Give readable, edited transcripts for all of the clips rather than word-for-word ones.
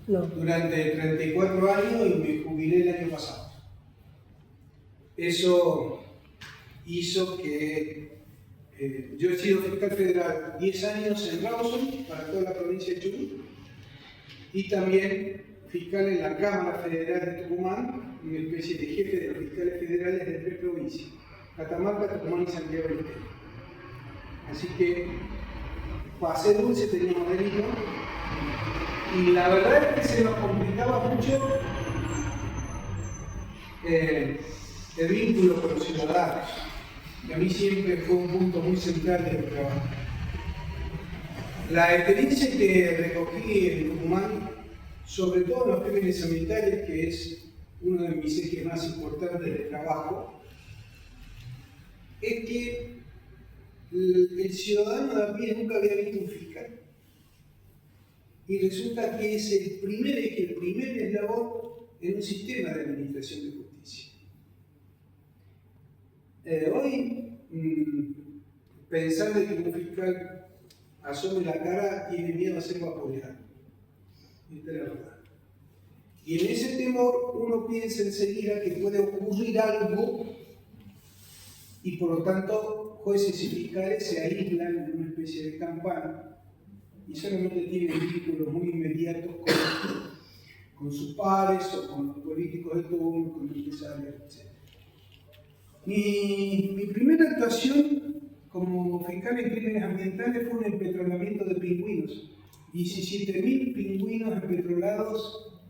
No. durante 34 años y me jubilé el año pasado. Eso hizo que yo he sido fiscal federal 10 años en Rawson para toda la provincia de Chubut y también fiscal en la Cámara Federal de Tucumán, una especie de jefe de los fiscales federales de 3 provincias, Catamarca, Tucumán y Santiago del Estero. Así que pasé dulce, teníamos delito, y la verdad es que se nos complicaba mucho el vínculo con los ciudadanos, que a mí siempre fue un punto muy central de mi trabajo. La experiencia que recogí en Tucumán, sobre todo en los crímenes ambientales, que es uno de mis ejes más importantes de trabajo, es que el ciudadano de a pie nunca había visto un fiscal. Y resulta que es el primer eje, el primer eslabón en un sistema de administración de justicia. Hoy, pensar de que un fiscal asome la cara tiene miedo a ser vapuleado. Esta es la verdad. Y en ese temor uno piensa enseguida que puede ocurrir algo y por lo tanto jueces y fiscales se aíslan en una especie de campana y solamente tienen vínculos muy inmediatos con sus pares o con los políticos de turno, con los empresarios, etc. Mi primera actuación como fiscal en crímenes ambientales fue un empetrolamiento de pingüinos. 17.000 pingüinos empetrolados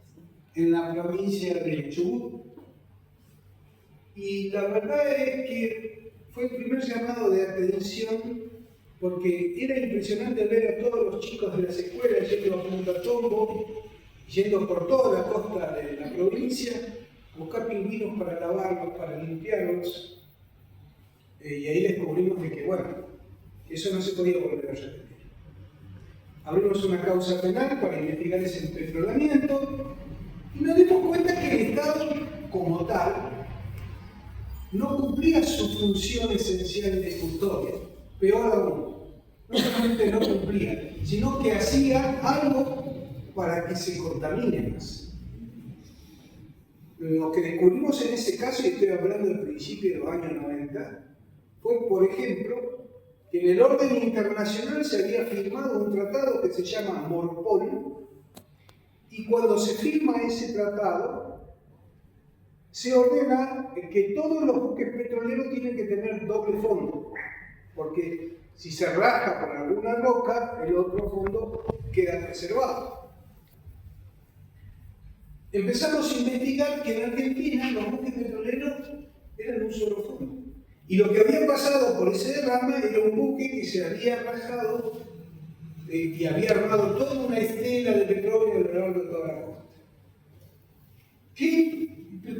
en la provincia de Chubut. Y la verdad es que fue el primer llamado de atención porque era impresionante ver a todos los chicos de las escuelas yendo a Punta Tombo, yendo por toda la costa de la provincia, buscar pingüinos para lavarlos, para limpiarlos. Y ahí descubrimos que, bueno, eso no se podía volver a repetir. Abrimos una causa penal para investigar ese empetrolamiento y nos dimos cuenta que el Estado, como tal, no cumplía su función esencial de custodia. Peor aún, no solamente no cumplía, sino que hacía algo para que se contamine más. Lo que descubrimos en ese caso, y estoy hablando del principio de los años 90, fue, por ejemplo, que en el orden internacional se había firmado un tratado que se llama MORPOL, y cuando se firma ese tratado, se ordena que todos los buques petroleros tienen que tener doble fondo, porque si se raja por alguna roca, el otro fondo queda preservado. Empezamos a investigar que en Argentina los buques petroleros eran un solo fondo. Y lo que había pasado por ese derrame era un buque que se había rajado y había armado toda una estela de petróleo a lo largo de toda la costa.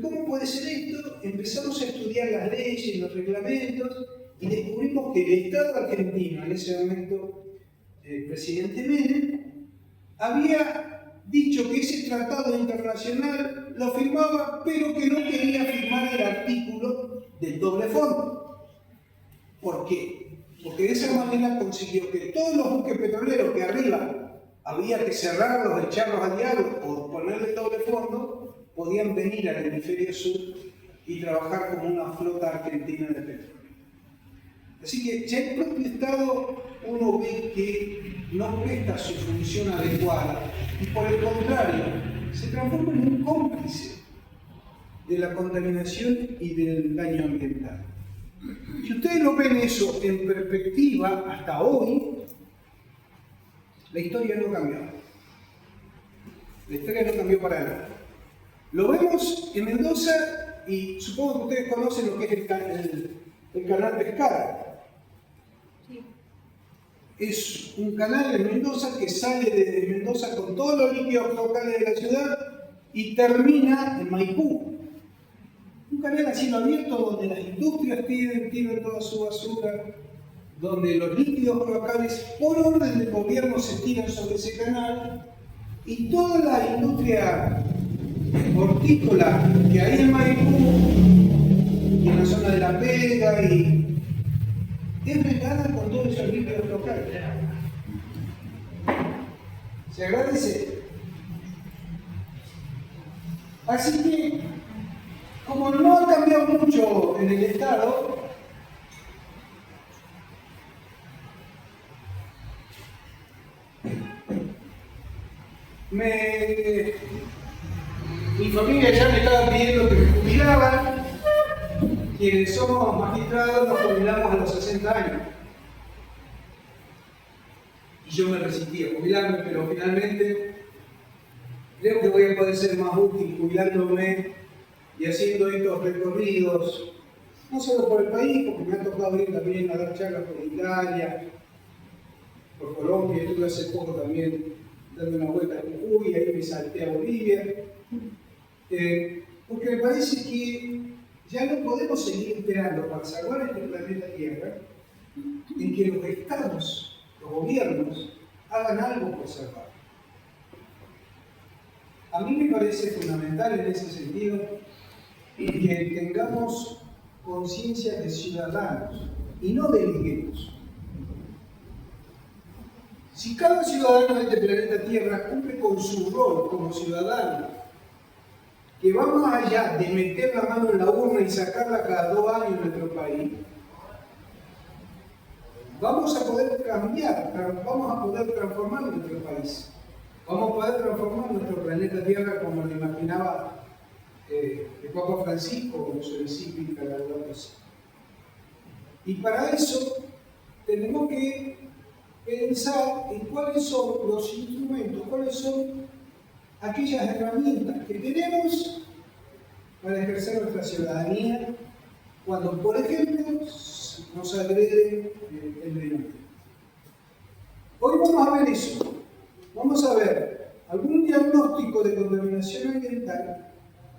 ¿Cómo puede ser esto? Empezamos a estudiar las leyes, los reglamentos, y descubrimos que el Estado argentino, en ese momento el presidente Menem, había dicho que ese tratado internacional lo firmaba, pero que no quería firmar el artículo del doble fondo. ¿Por qué? Porque de esa manera consiguió que todos los buques petroleros que arriba había que cerrarlos, echarlos al diablo o ponerle doble fondo, podían venir al hemisferio sur y trabajar como una flota argentina de petróleo. Así que ya el propio Estado uno ve que no presta su función adecuada y por el contrario se transforma en un cómplice de la contaminación y del daño ambiental. Si ustedes lo ven eso en perspectiva hasta hoy, la historia no cambió. La historia no cambió para nada. Lo vemos en Mendoza y supongo que ustedes conocen lo que es el canal Pescara. Es un canal en Mendoza que sale desde Mendoza con todos los líquidos locales de la ciudad y termina en Maipú. Un canal a cielo abierto donde las industrias tienen toda su basura, donde los líquidos cloacales por orden del gobierno se tiran sobre ese canal y toda la industria hortícola que hay en Maipú y en la zona de La Pega y es regada con todos esos líquidos locales. Se agradece Así que, como no ha cambiado mucho en el Estado, mi familia ya me estaba pidiendo que me jubilaran. Quienes somos magistrados nos jubilamos a los 60 años. Y yo me resistí a jubilarme, pero finalmente creo que voy a poder ser más útil jubilándome y haciendo estos recorridos, no solo por el país, porque me ha tocado ir también a dar charlas por Italia, por Colombia, estuve hace poco también dando una vuelta a Jujuy, ahí me salté a Bolivia, porque me parece que ya no podemos seguir esperando para salvar este planeta Tierra en que los estados, los gobiernos, hagan algo por salvarlo. A mí me parece fundamental en ese sentido que tengamos conciencia de ciudadanos y no de ligueros. Si cada ciudadano de este planeta Tierra cumple con su rol como ciudadano, que va más allá de meter la mano en la urna y sacarla cada 2 años en nuestro país, vamos a poder cambiar, vamos a poder transformar nuestro país. Vamos a poder transformar nuestro planeta Tierra como lo imaginaba el Papa Francisco con su encíclica Laudato Si. Y para eso tenemos que pensar en cuáles son los instrumentos, cuáles son aquellas herramientas que tenemos para ejercer nuestra ciudadanía cuando, por ejemplo, nos agrede el medio ambiente. Hoy vamos a ver eso. Vamos a ver algún diagnóstico de contaminación ambiental,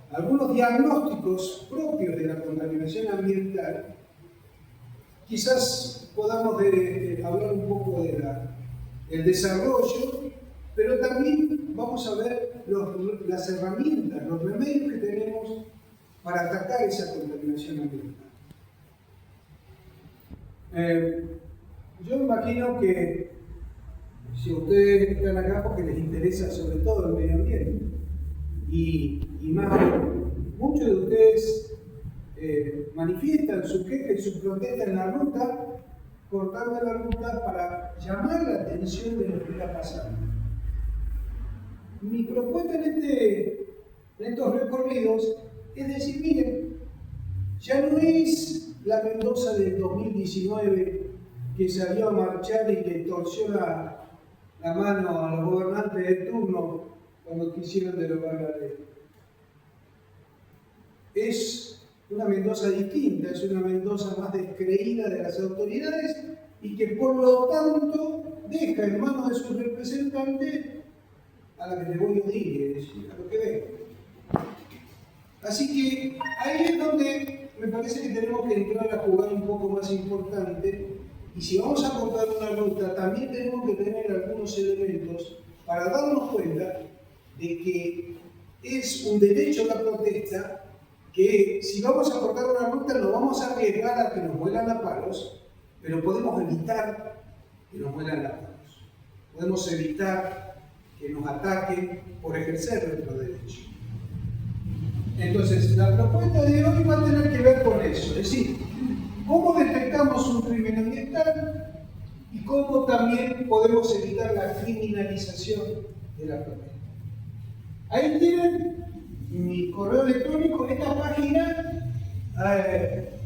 algunos diagnósticos propios de la contaminación ambiental. Quizás podamos hablar un poco del desarrollo, pero también vamos a ver las herramientas, los remedios que tenemos para atacar esa contaminación ambiental. Yo imagino que si ustedes están acá porque les interesa sobre todo el medio ambiente, y más, muchos de ustedes manifiestan su queja y su protesta en la ruta, cortando la ruta para llamar la atención de lo que está pasando. Mi propuesta en estos recorridos es decir, miren, ya no es la Mendoza del 2019 que salió a marchar y le torció la mano a los gobernantes de turno cuando quisieron derogar la ley. Es una Mendoza distinta, es una Mendoza más descreída de las autoridades y que por lo tanto deja en manos de sus representantes a la que le voy a oír, es decir, a lo que ve. Así que ahí es donde me parece que tenemos que entrar a jugar un poco más importante, y si vamos a cortar una ruta también tenemos que tener algunos elementos para darnos cuenta de que es un derecho a la protesta, que si vamos a cortar una ruta nos vamos a arriesgar a que nos muelan a palos, pero podemos evitar que nos muelan a palos. Podemos evitar que nos ataquen por ejercer nuestro derecho. Entonces, la propuesta de hoy va a tener que ver con eso, es decir, cómo detectamos un crimen ambiental y cómo también podemos evitar la criminalización de la protesta. Ahí tienen mi correo electrónico. Esta página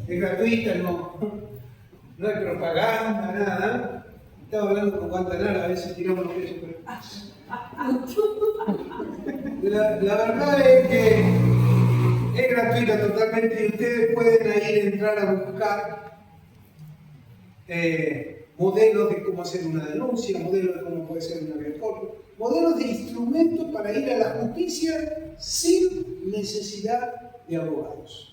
es gratuita, no hay propaganda, nada. Estaba hablando con Guantanara, a veces tiramos los pesos, pero la verdad es que es gratuita totalmente y ustedes pueden ahí entrar a buscar modelos de cómo hacer una denuncia, modelos de cómo puede ser una reforma, modelos de instrumentos para ir a la justicia sin necesidad de abogados.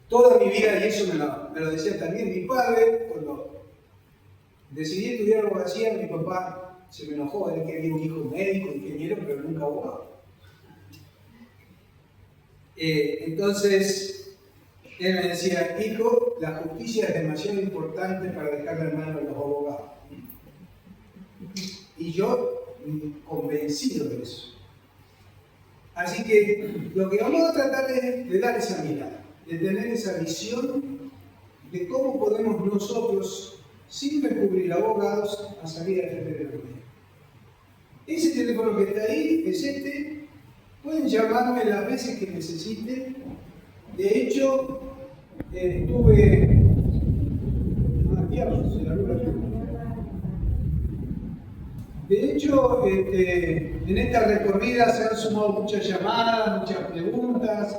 Toda mi vida, y eso me lo decía también mi padre, cuando decidí estudiar abogacía, mi papá se me enojó, él quería un hijo médico, ingeniero, pero nunca abogado. Entonces, él me decía, hijo, la justicia es demasiado importante para dejarla en manos de los abogados. Y yo, convencido de eso. Así que lo que vamos a tratar es de dar esa mirada, de tener esa visión de cómo podemos nosotros, sin recurrir a abogados, a salir a defender el dinero. Ese teléfono que está ahí es este. Pueden llamarme las veces que necesiten. De hecho, estuve... De hecho, en esta recorrida se han sumado muchas llamadas, muchas preguntas,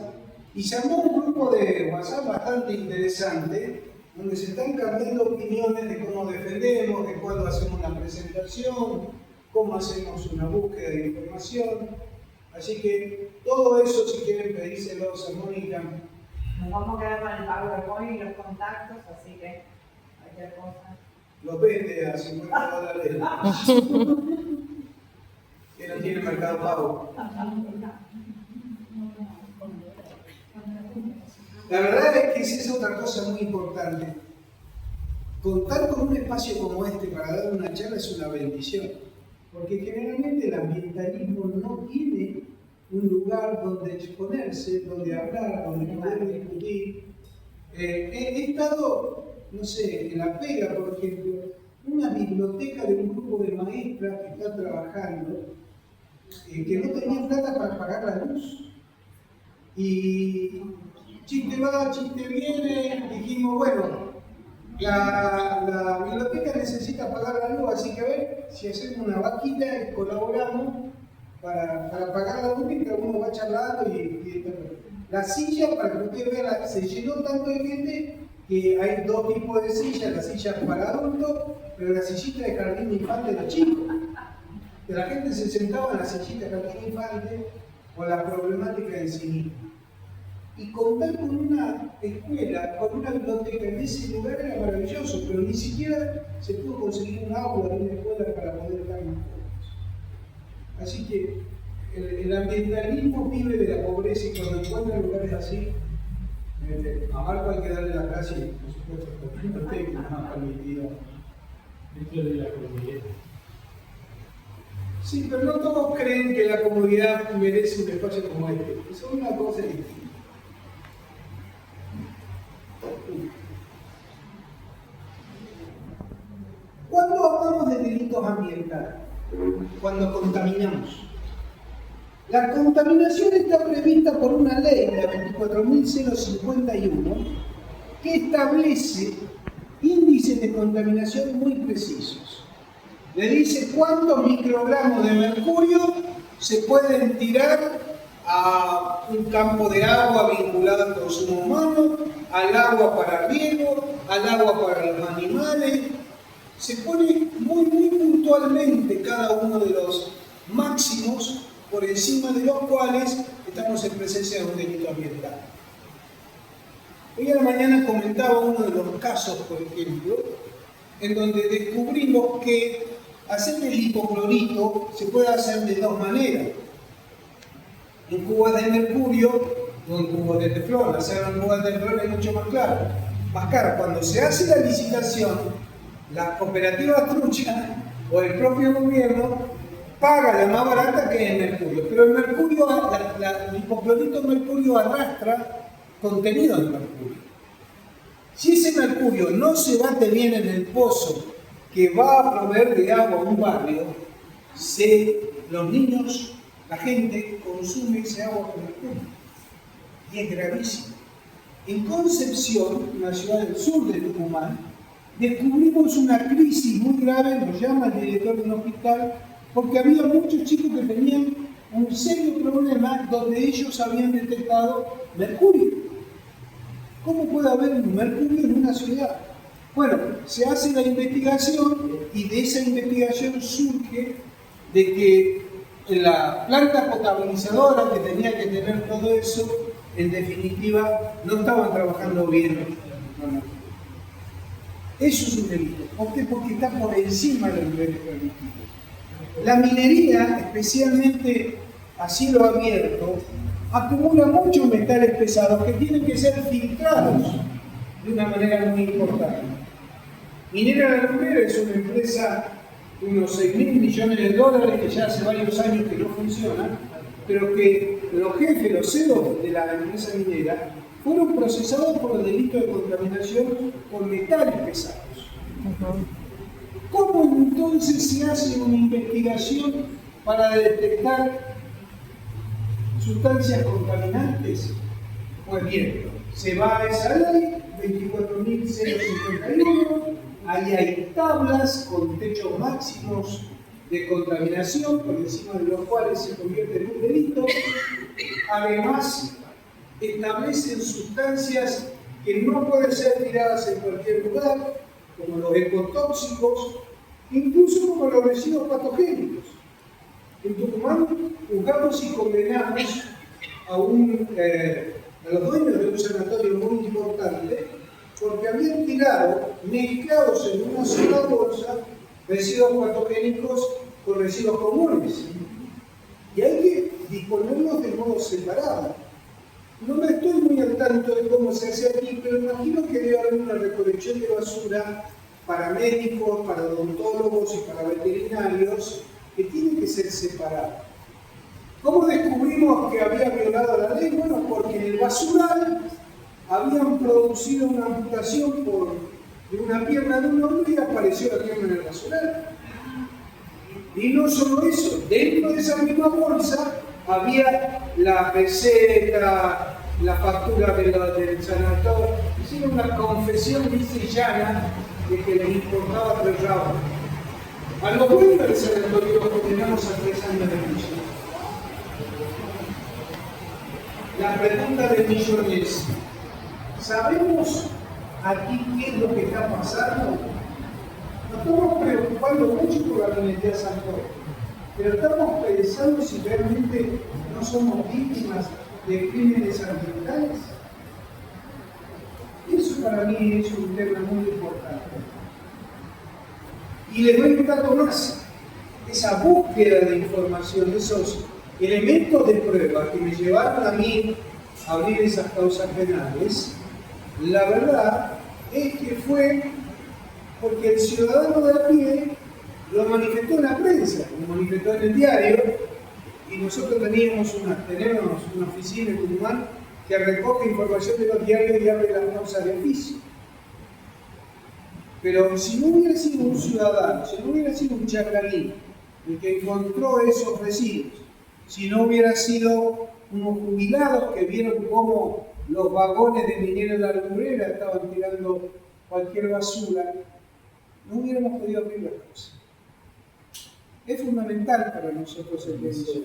y se armó un grupo de WhatsApp bastante interesante, donde se están cambiando opiniones de cómo defendemos, de cuándo hacemos una presentación, cómo hacemos una búsqueda de información. Así que todo eso, si quieren pedírselos a Mónica. Nos vamos a quedar con el PowerPoint y los contactos, así que cualquier cosa. Los vende a $50. Que no tiene mercado pago. La verdad es que esa es otra cosa muy importante. Contar con un espacio como este para dar una charla es una bendición. Porque generalmente el ambientalismo no tiene un lugar donde exponerse, donde hablar, donde poder discutir. He estado, no sé, en La Pega, por ejemplo, una biblioteca de un grupo de maestras que está trabajando, que no tenían plata para pagar la luz. Y chiste va, chiste viene, dijimos, bueno, la biblioteca necesita pagar la luz, así que a ver si hacemos una vaquita y colaboramos para pagar la luz mientras uno va charlando y la silla, para que usted vea, se llenó tanto de gente que hay dos tipos de sillas, la silla para adultos, pero la sillita de jardín infante de los chicos. Que la gente se sentaba en la sillita de jardín infante con la problemática en sí misma. Y contar con una escuela, con una biblioteca en ese lugar era maravilloso, pero ni siquiera se pudo conseguir un aula de una escuela para poder dar más cosas. Así que el ambientalismo vive de la pobreza y cuando encuentra lugares así, a Marco hay que darle la gracia y por supuesto que el técnico nos ha permitido. Dentro de la comunidad. Sí, pero no todos creen que la comunidad merece un espacio como este. Eso es una cosa distinta. ¿Cuándo hablamos de delitos ambientales? Cuando contaminamos. La contaminación está prevista por una ley, la 24.051, que establece índices de contaminación muy precisos. Le dice cuántos microgramos de mercurio se pueden tirar a un campo de agua vinculado al consumo humano, al agua para riego, al agua para los animales. Se pone muy puntualmente cada uno de los máximos por encima de los cuales estamos en presencia de un delito ambiental. Hoy a la mañana comentaba uno de los casos, por ejemplo, en donde descubrimos que hacer el hipoclorito se puede hacer de dos maneras. En cubas de mercurio o en cubos de teflón. Hacer en cubas de teflón es mucho más claro. Más caro. Cuando se hace la licitación, la cooperativa trucha o el propio gobierno paga la más barata que el mercurio. Pero el mercurio, el hipoclorito de mercurio arrastra contenido de mercurio. Si ese mercurio no se bate bien en el pozo que va a proveer de agua a un barrio, los niños, la gente consume ese agua con mercurio. Y es gravísimo. En Concepción, una ciudad del sur de Tucumán, descubrimos una crisis muy grave, nos llama el director de un hospital, porque había muchos chicos que tenían un serio problema donde ellos habían detectado mercurio. ¿Cómo puede haber mercurio en una ciudad? Bueno, se hace la investigación y de esa investigación surge de que la planta potabilizadora que tenía que tener todo eso, en definitiva, no estaban trabajando bien. Eso es un delito. ¿Por qué? Porque está por encima del nivel permitido. La minería, especialmente a cielo abierto, acumula muchos metales pesados que tienen que ser filtrados de una manera muy importante. Minera La Lumbrera es una empresa de unos $6.000 millones que ya hace varios años que no funciona, pero que los jefes, los CEOs de la empresa minera, fueron procesados por el delito de contaminación con metales pesados. ¿Cómo entonces se hace una investigación para detectar sustancias contaminantes? Pues bien, se va a esa ley 24.051, ahí hay tablas con techos máximos de contaminación por encima de los cuales se convierte en un delito. Además, establecen sustancias que no pueden ser tiradas en cualquier lugar, como los ecotóxicos, incluso como los residuos patogénicos. En Tucumán juzgamos y condenamos a los dueños de un sanatorio muy importante porque habían tirado, mezclados en una sola bolsa, residuos patogénicos con residuos comunes. Y hay que disponerlos de modo separado. No me estoy muy al tanto de cómo se hace aquí, pero imagino que debe haber una recolección de basura para médicos, para odontólogos y para veterinarios que tiene que ser separada. ¿Cómo descubrimos que había violado la ley? Bueno, porque en el basural habían producido una amputación de una pierna de un hombre y apareció la pierna en el basural. Y no solo eso, dentro de esa misma bolsa había la receta, la factura del sanatorio. Hicieron una confesión lisa y llana de que les importaba 3 raudos. A los dueños del sanatorio los condenamos a 3 años de prisión. La pregunta del millón es: ¿sabemos aquí qué es lo que está pasando? Nos estamos preocupando mucho por la minería San Jorge, pero estamos pensando si realmente no somos víctimas de crímenes ambientales. Eso para mí es un tema muy importante. Y le doy un dato más: esa búsqueda de información, esos elementos de prueba que me llevaron a mí a abrir esas causas penales, la verdad es que fue porque el ciudadano de a pie lo manifestó en la prensa, lo manifestó en el diario, y nosotros tenemos una oficina en Tucumán que recoge información de los diarios y abre las causas de oficio. Pero si no hubiera sido un ciudadano, si no hubiera sido un chacarín el que encontró esos residuos, si no hubiera sido unos jubilados que vieron cómo los vagones de Minera La Lumbrera estaban tirando cualquier basura, no hubiéramos podido abrir las cosas. Es fundamental para nosotros el derecho.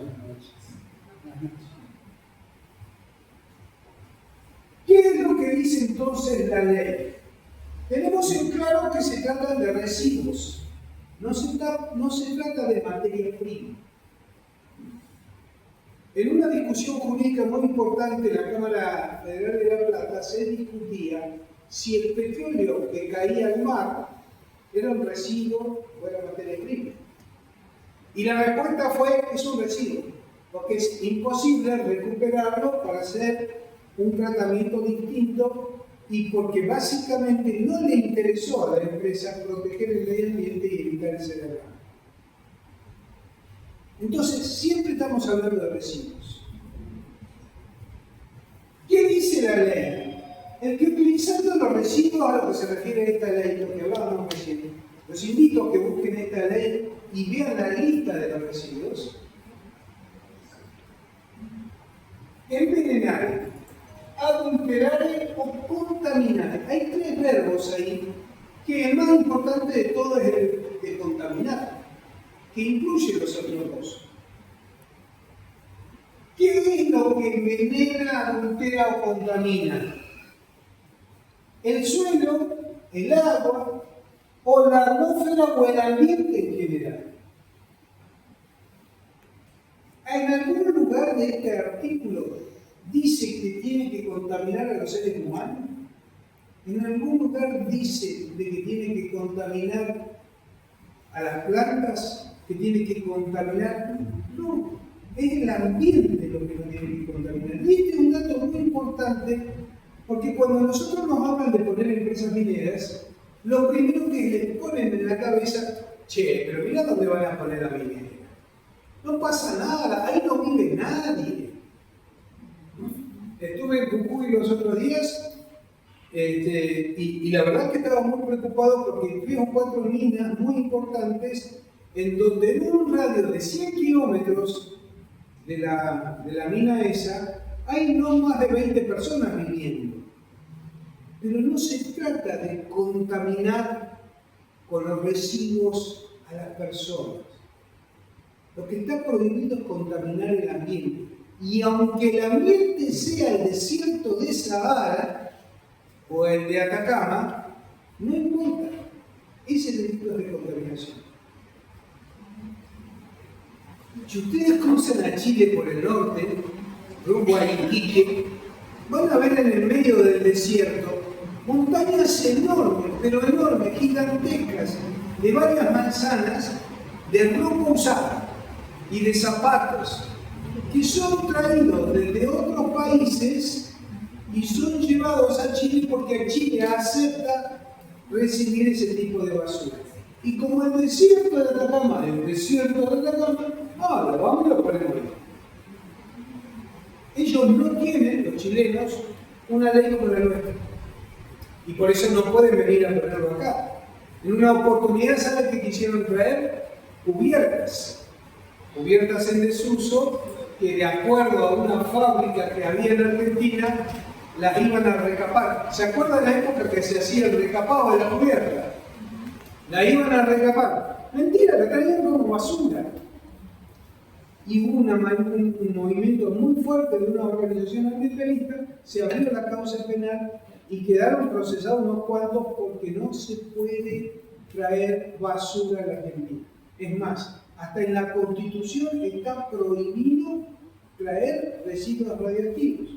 ¿Qué es lo que dice entonces la ley? Tenemos en claro que se trata de residuos, no se trata de materia prima. En una discusión jurídica muy importante en la Cámara Federal de La Plata se discutía si el petróleo que caía al mar era un residuo o era materia prima. Y la respuesta fue: es un residuo, porque es imposible recuperarlo para hacer un tratamiento distinto y porque básicamente no le interesó a la empresa proteger el medio ambiente y evitar ese derrame. Entonces, siempre estamos hablando de residuos. ¿Qué dice la ley? El que utilizando los residuos, a lo que se refiere esta ley, lo que hablábamos recién, los invito a que busquen esta ley y vean la lista de los residuos. Envenenar, adulterar o contaminar. Hay 3 verbos ahí, que el más importante de todo es el de contaminar, que incluye los otros 2. ¿Qué es lo que envenena, adultera o contamina? El suelo, el agua, o la atmósfera o el ambiente en general. En algún lugar de este artículo dice que tiene que contaminar a los seres humanos. En algún lugar dice de que tiene que contaminar a las plantas, que tiene que contaminar. No, es el ambiente lo que no tiene que contaminar. Y este es un dato muy importante, porque cuando nosotros nos hablan de poner empresas mineras, lo primero que les ponen en la cabeza: che, pero mira dónde van a poner la minera. No pasa nada, ahí no vive nadie. estuve en Jujuy los otros días y la verdad que estaba muy preocupado porque 3 o 4 minas muy importantes en donde en un radio de 100 kilómetros de la mina esa hay no más de 20 personas viviendo. Pero no se trata de contaminar con los residuos a las personas. Lo que está prohibido es contaminar el ambiente. Y aunque el ambiente sea el desierto de Sahara o el de Atacama, no importa. Ese delito de contaminación. Si ustedes cruzan a Chile por el norte, rumbo a Iquique, van a ver en el medio del desierto montañas enormes, pero enormes, gigantescas, de varias manzanas de ropa usada y de zapatos, que son traídos desde otros países y son llevados a Chile porque Chile acepta recibir ese tipo de basura. Y como el desierto de Atacama, lo vamos y lo ponemos ahí. Ellos no tienen, los chilenos, una ley como la nuestra. Y por eso no pueden venir a ponerlo acá. En una oportunidad, ¿saben qué quisieron traer? Cubiertas en desuso, que de acuerdo a una fábrica que había en Argentina, las iban a recapar. ¿Se acuerdan de la época que se hacía el recapado de la cubierta? La iban a recapar. Mentira, la traían como basura. Y hubo un movimiento muy fuerte de una organización ambientalista, se abrió la causa penal y quedaron procesados unos cuantos porque no se puede traer basura a la Argentina. Es más, hasta en la Constitución está prohibido traer residuos radiactivos.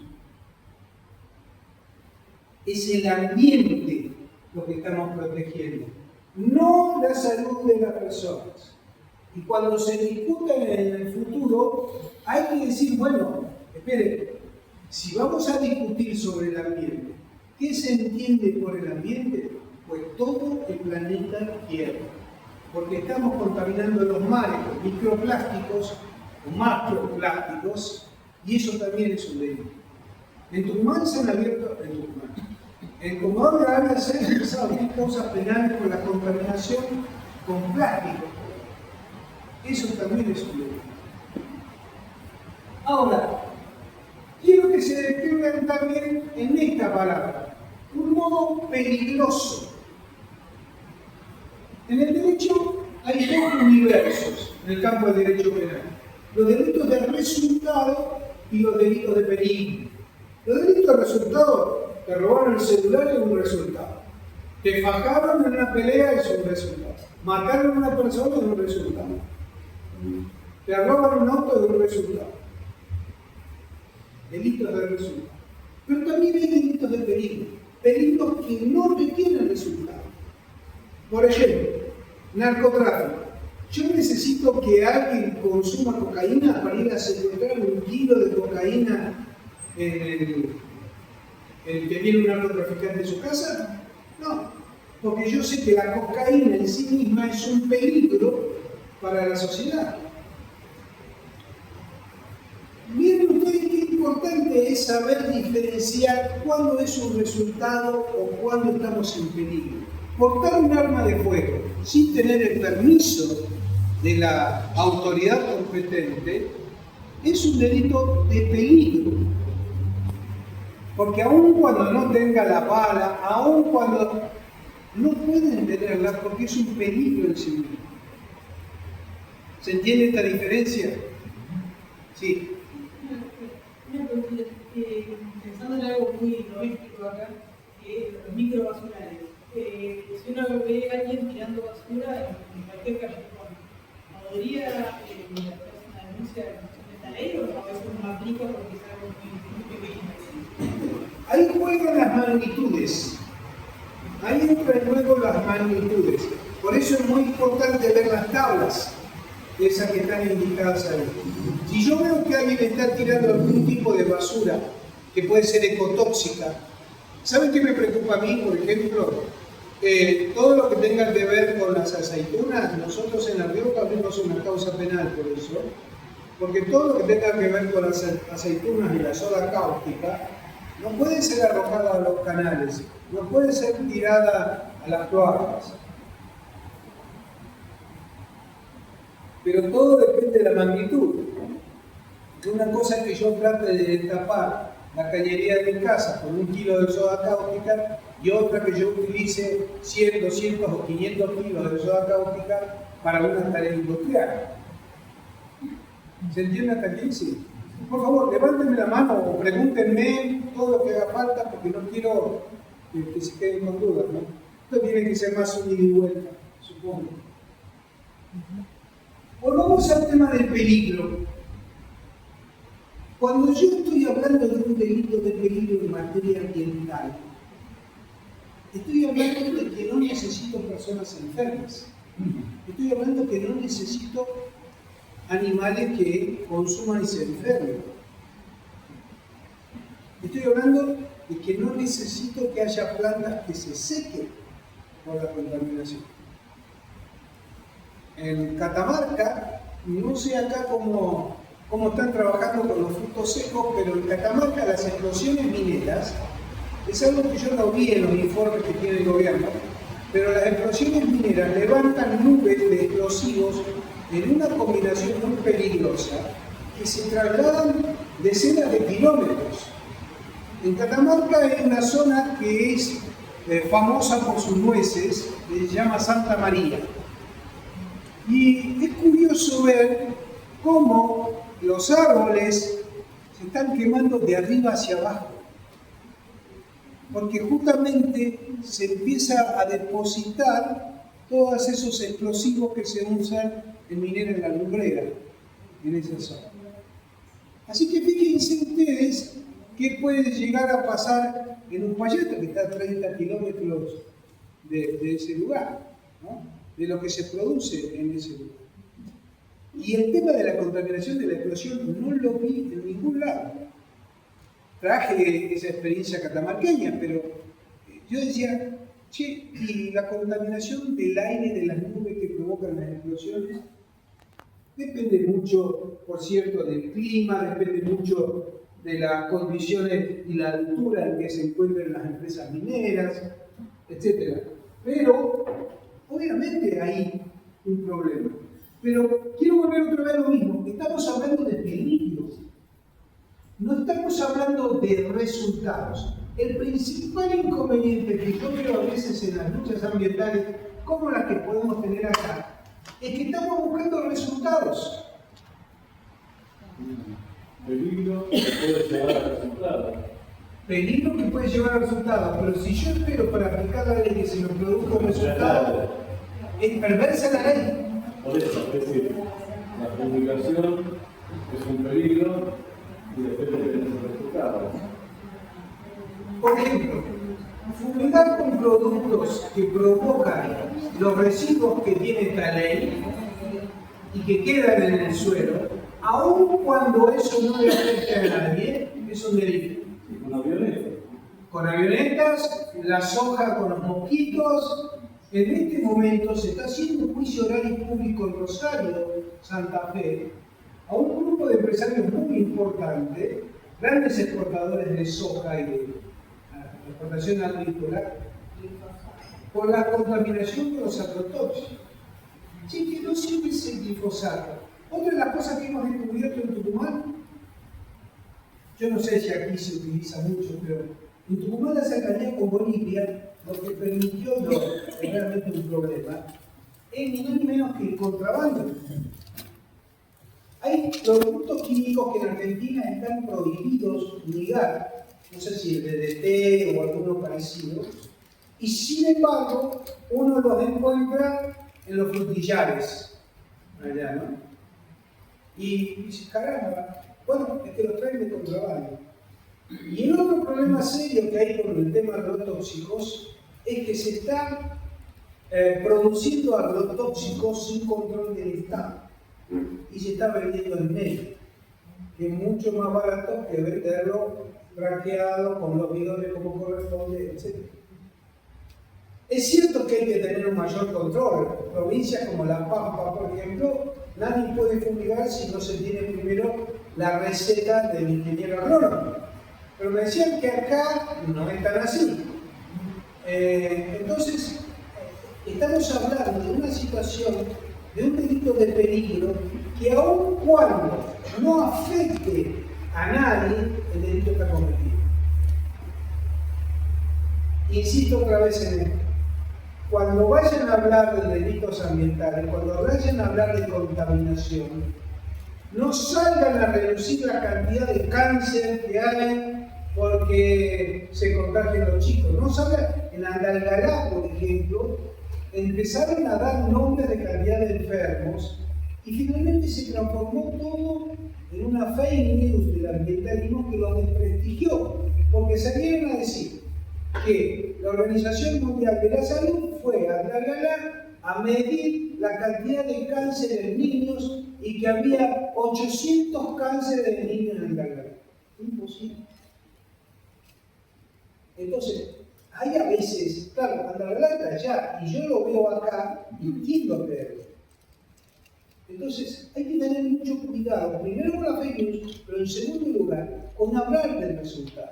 Es el ambiente lo que estamos protegiendo, no la salud de las personas. Y cuando se discuta en el futuro, hay que decir, bueno, esperen, si vamos a discutir sobre el ambiente, ¿qué se entiende por el ambiente? Pues todo el planeta Tierra. Porque estamos contaminando los mares con microplásticos o macroplásticos, y eso también es un delito. En Tucumán se han abierto, en Comodoro Rivadavia se han empezado a abrir causas penales por la contaminación con plástico. Eso también es un delito. Ahora, quiero que se describan también en esta palabra, un modo peligroso. En el derecho hay 2 universos en el campo del derecho penal. Los delitos de resultado y los delitos de peligro. Los delitos de resultado, te robaron el celular es un resultado. Te fajaron en una pelea es un resultado. Mataron a una persona es un resultado. Te roban un auto es un resultado. Delitos de resultado. Pero también hay delitos de peligro. Peligros que no requieren resultado. Por ejemplo, narcotráfico. Yo necesito que alguien consuma cocaína para ir a secuestrar 1 kilo de cocaína en el que viene un narcotraficante de su casa. No, porque yo sé que la cocaína en sí misma es un peligro para la sociedad. Miren ustedes qué importante es saber diferenciar cuándo es un resultado o cuándo estamos en peligro. Portar un arma de fuego sin tener el permiso de la autoridad competente es un delito de peligro. Porque aun cuando no tenga la bala, aun cuando no pueden tenerla porque es un peligro en sí mismo. ¿Se entiende esta diferencia? Sí. Pensando en algo muy doméstico acá, los microbasurales. Si uno ve a alguien tirando basura en cualquier callejón, ¿podría hacer una denuncia de esta ley o no? Eso no aplica porque es algo muy pequeño? Ahí juegan las magnitudes. Ahí entran en juego las magnitudes. Por eso es muy importante ver las tablas, esas que están indicadas ahí. Si yo veo que alguien está tirando algún tipo de basura que puede ser ecotóxica, ¿saben qué me preocupa a mí, por ejemplo? Todo lo que tenga que ver con las aceitunas, nosotros en La Rioja abrimos una causa penal por eso, porque todo lo que tenga que ver con las aceitunas y la soda cáustica no puede ser arrojada a los canales, no puede ser tirada a las cloacas. Pero todo depende de la magnitud. De una cosa es que yo trate de destapar la cañería de mi casa con 1 kilo de soda cáustica y otra que yo utilice 100, 200 o 500 kilos de soda cáustica para una tarea industrial. ¿Se entiende hasta aquí? Sí. Por favor, levántenme la mano o pregúntenme todo lo que haga falta porque no quiero que se queden con dudas, ¿no? Esto tiene que ser más un ida y vuelta, supongo. Volvamos al tema del peligro. Cuando yo estoy hablando de un delito de peligro en materia ambiental, estoy hablando de que no necesito personas enfermas. Estoy hablando que no necesito animales que consuman y se enfermen. Estoy hablando de que no necesito que haya plantas que se sequen por la contaminación. En Catamarca, no sé acá cómo están trabajando con los frutos secos, pero en Catamarca las explosiones mineras es algo que yo no vi en los informes que tiene el gobierno, pero las explosiones mineras levantan nubes de explosivos en una combinación muy peligrosa que se trasladan decenas de kilómetros. En Catamarca hay una zona que es famosa por sus nueces, que se llama Santa María. Y es curioso ver cómo los árboles se están quemando de arriba hacia abajo, porque justamente se empieza a depositar todos esos explosivos que se usan en minera en la lumbrera, en esa zona. Así que fíjense ustedes qué puede llegar a pasar en Uspallata, que está a 30 kilómetros de ese lugar, ¿no? De lo que se produce en ese lugar. Y el tema de la contaminación de la explosión no lo vi en ningún lado. Traje esa experiencia catamarqueña, pero yo decía, che, y la contaminación del aire de las nubes que provocan las explosiones depende mucho, por cierto, del clima, depende mucho de las condiciones y la altura en que se encuentran las empresas mineras, etc. Pero, obviamente hay un problema. Pero quiero volver otra vez a lo mismo. Estamos hablando de peligros. No estamos hablando de resultados. El principal inconveniente que yo veo a veces en las luchas ambientales, como las que podemos tener acá, es que estamos buscando resultados. Peligro que puede llevar a resultados. Peligro que puede llevar a resultados, pero si yo espero para aplicar la ley que se me produzca un resultado, es perversa la ley. Por eso, es decir, la comunicación es un peligro y depende de los resultados. Por ejemplo, fumigar con productos que provocan los residuos que tiene esta ley y que quedan en el suelo, aun cuando eso no le afecte a nadie, es un delito. Con avionetas. Con avionetas, la soja con los mosquitos. En este momento se está haciendo un juicio oral y público en Rosario, Santa Fe, a un grupo de empresarios muy importante, grandes exportadores de soja y de exportación agrícola, por la contaminación de los agrotóxicos. Sí, que no siempre es el glifosato. Otra de las cosas que hemos descubierto en Tucumán, yo no sé si aquí se utiliza mucho, pero en Tucumán la cercanía con Bolivia, lo que permitió realmente un problema, es ni más ni menos que el contrabando. Hay productos químicos que en Argentina están prohibidos ligar, no sé si el DDT o alguno parecido, y sin embargo uno los encuentra en los frutillares, allá, ¿no? Y dice, caramba, bueno, es que los traen de contrabando. Y el otro problema serio que hay con el tema de agrotóxicos es que se están produciendo agrotóxicos sin control del Estado y se está vendiendo en medio, que es mucho más barato que venderlo traqueado con los bidones como corresponde, etc. Es cierto que hay que tener un mayor control. Provincias como La Pampa, por ejemplo, nadie puede fumigar si no se tiene primero la receta del ingeniero agrónomo. Pero me decían que acá no es tan así. Entonces, estamos hablando de una situación, de un delito de peligro, que aun cuando no afecte a nadie, el delito está cometido. Insisto otra vez en esto. Cuando vayan a hablar de delitos ambientales, cuando vayan a hablar de contaminación, no salgan a reducir la cantidad de cáncer que hay porque se contagian los chicos. No salgan, en Andalgalá, por ejemplo, empezaron a dar nombres de cantidad de enfermos y finalmente se transformó todo en una fake news del ambientalismo que lo desprestigió, porque salieron a decir que la Organización Mundial de la Salud fue a Andalgalá a medir la cantidad de cáncer en niños y que había 800 cánceres de niños en Andalgalá. Imposible. Entonces, hay a veces, claro, Andalgalá está allá y yo lo veo acá y entiendo verlo. Entonces, hay que tener mucho cuidado, primero con la fake news, pero en segundo lugar, con hablar del resultado.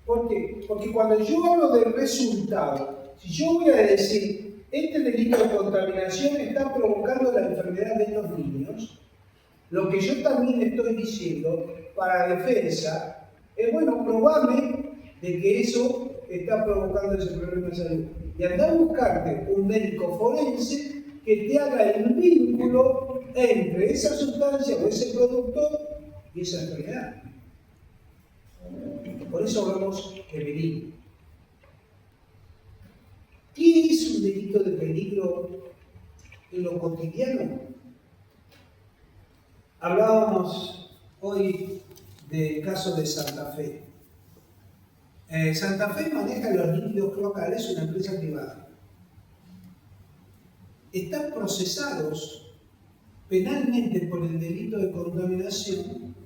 ¿Por qué? Porque cuando yo hablo del resultado, si yo voy a decir, este delito de contaminación está provocando la enfermedad de los niños, lo que yo también estoy diciendo para defensa es, bueno, probable de que eso está provocando ese problema de salud. Y anda a buscarte un médico forense que te haga el vínculo entre esa sustancia o ese producto y esa enfermedad. Por eso hablamos de peligro. ¿Qué es un delito de peligro en lo cotidiano? Hablábamos hoy del caso de Santa Fe. Santa Fe maneja los líquidos cloacales, una empresa privada. Están procesados penalmente por el delito de contaminación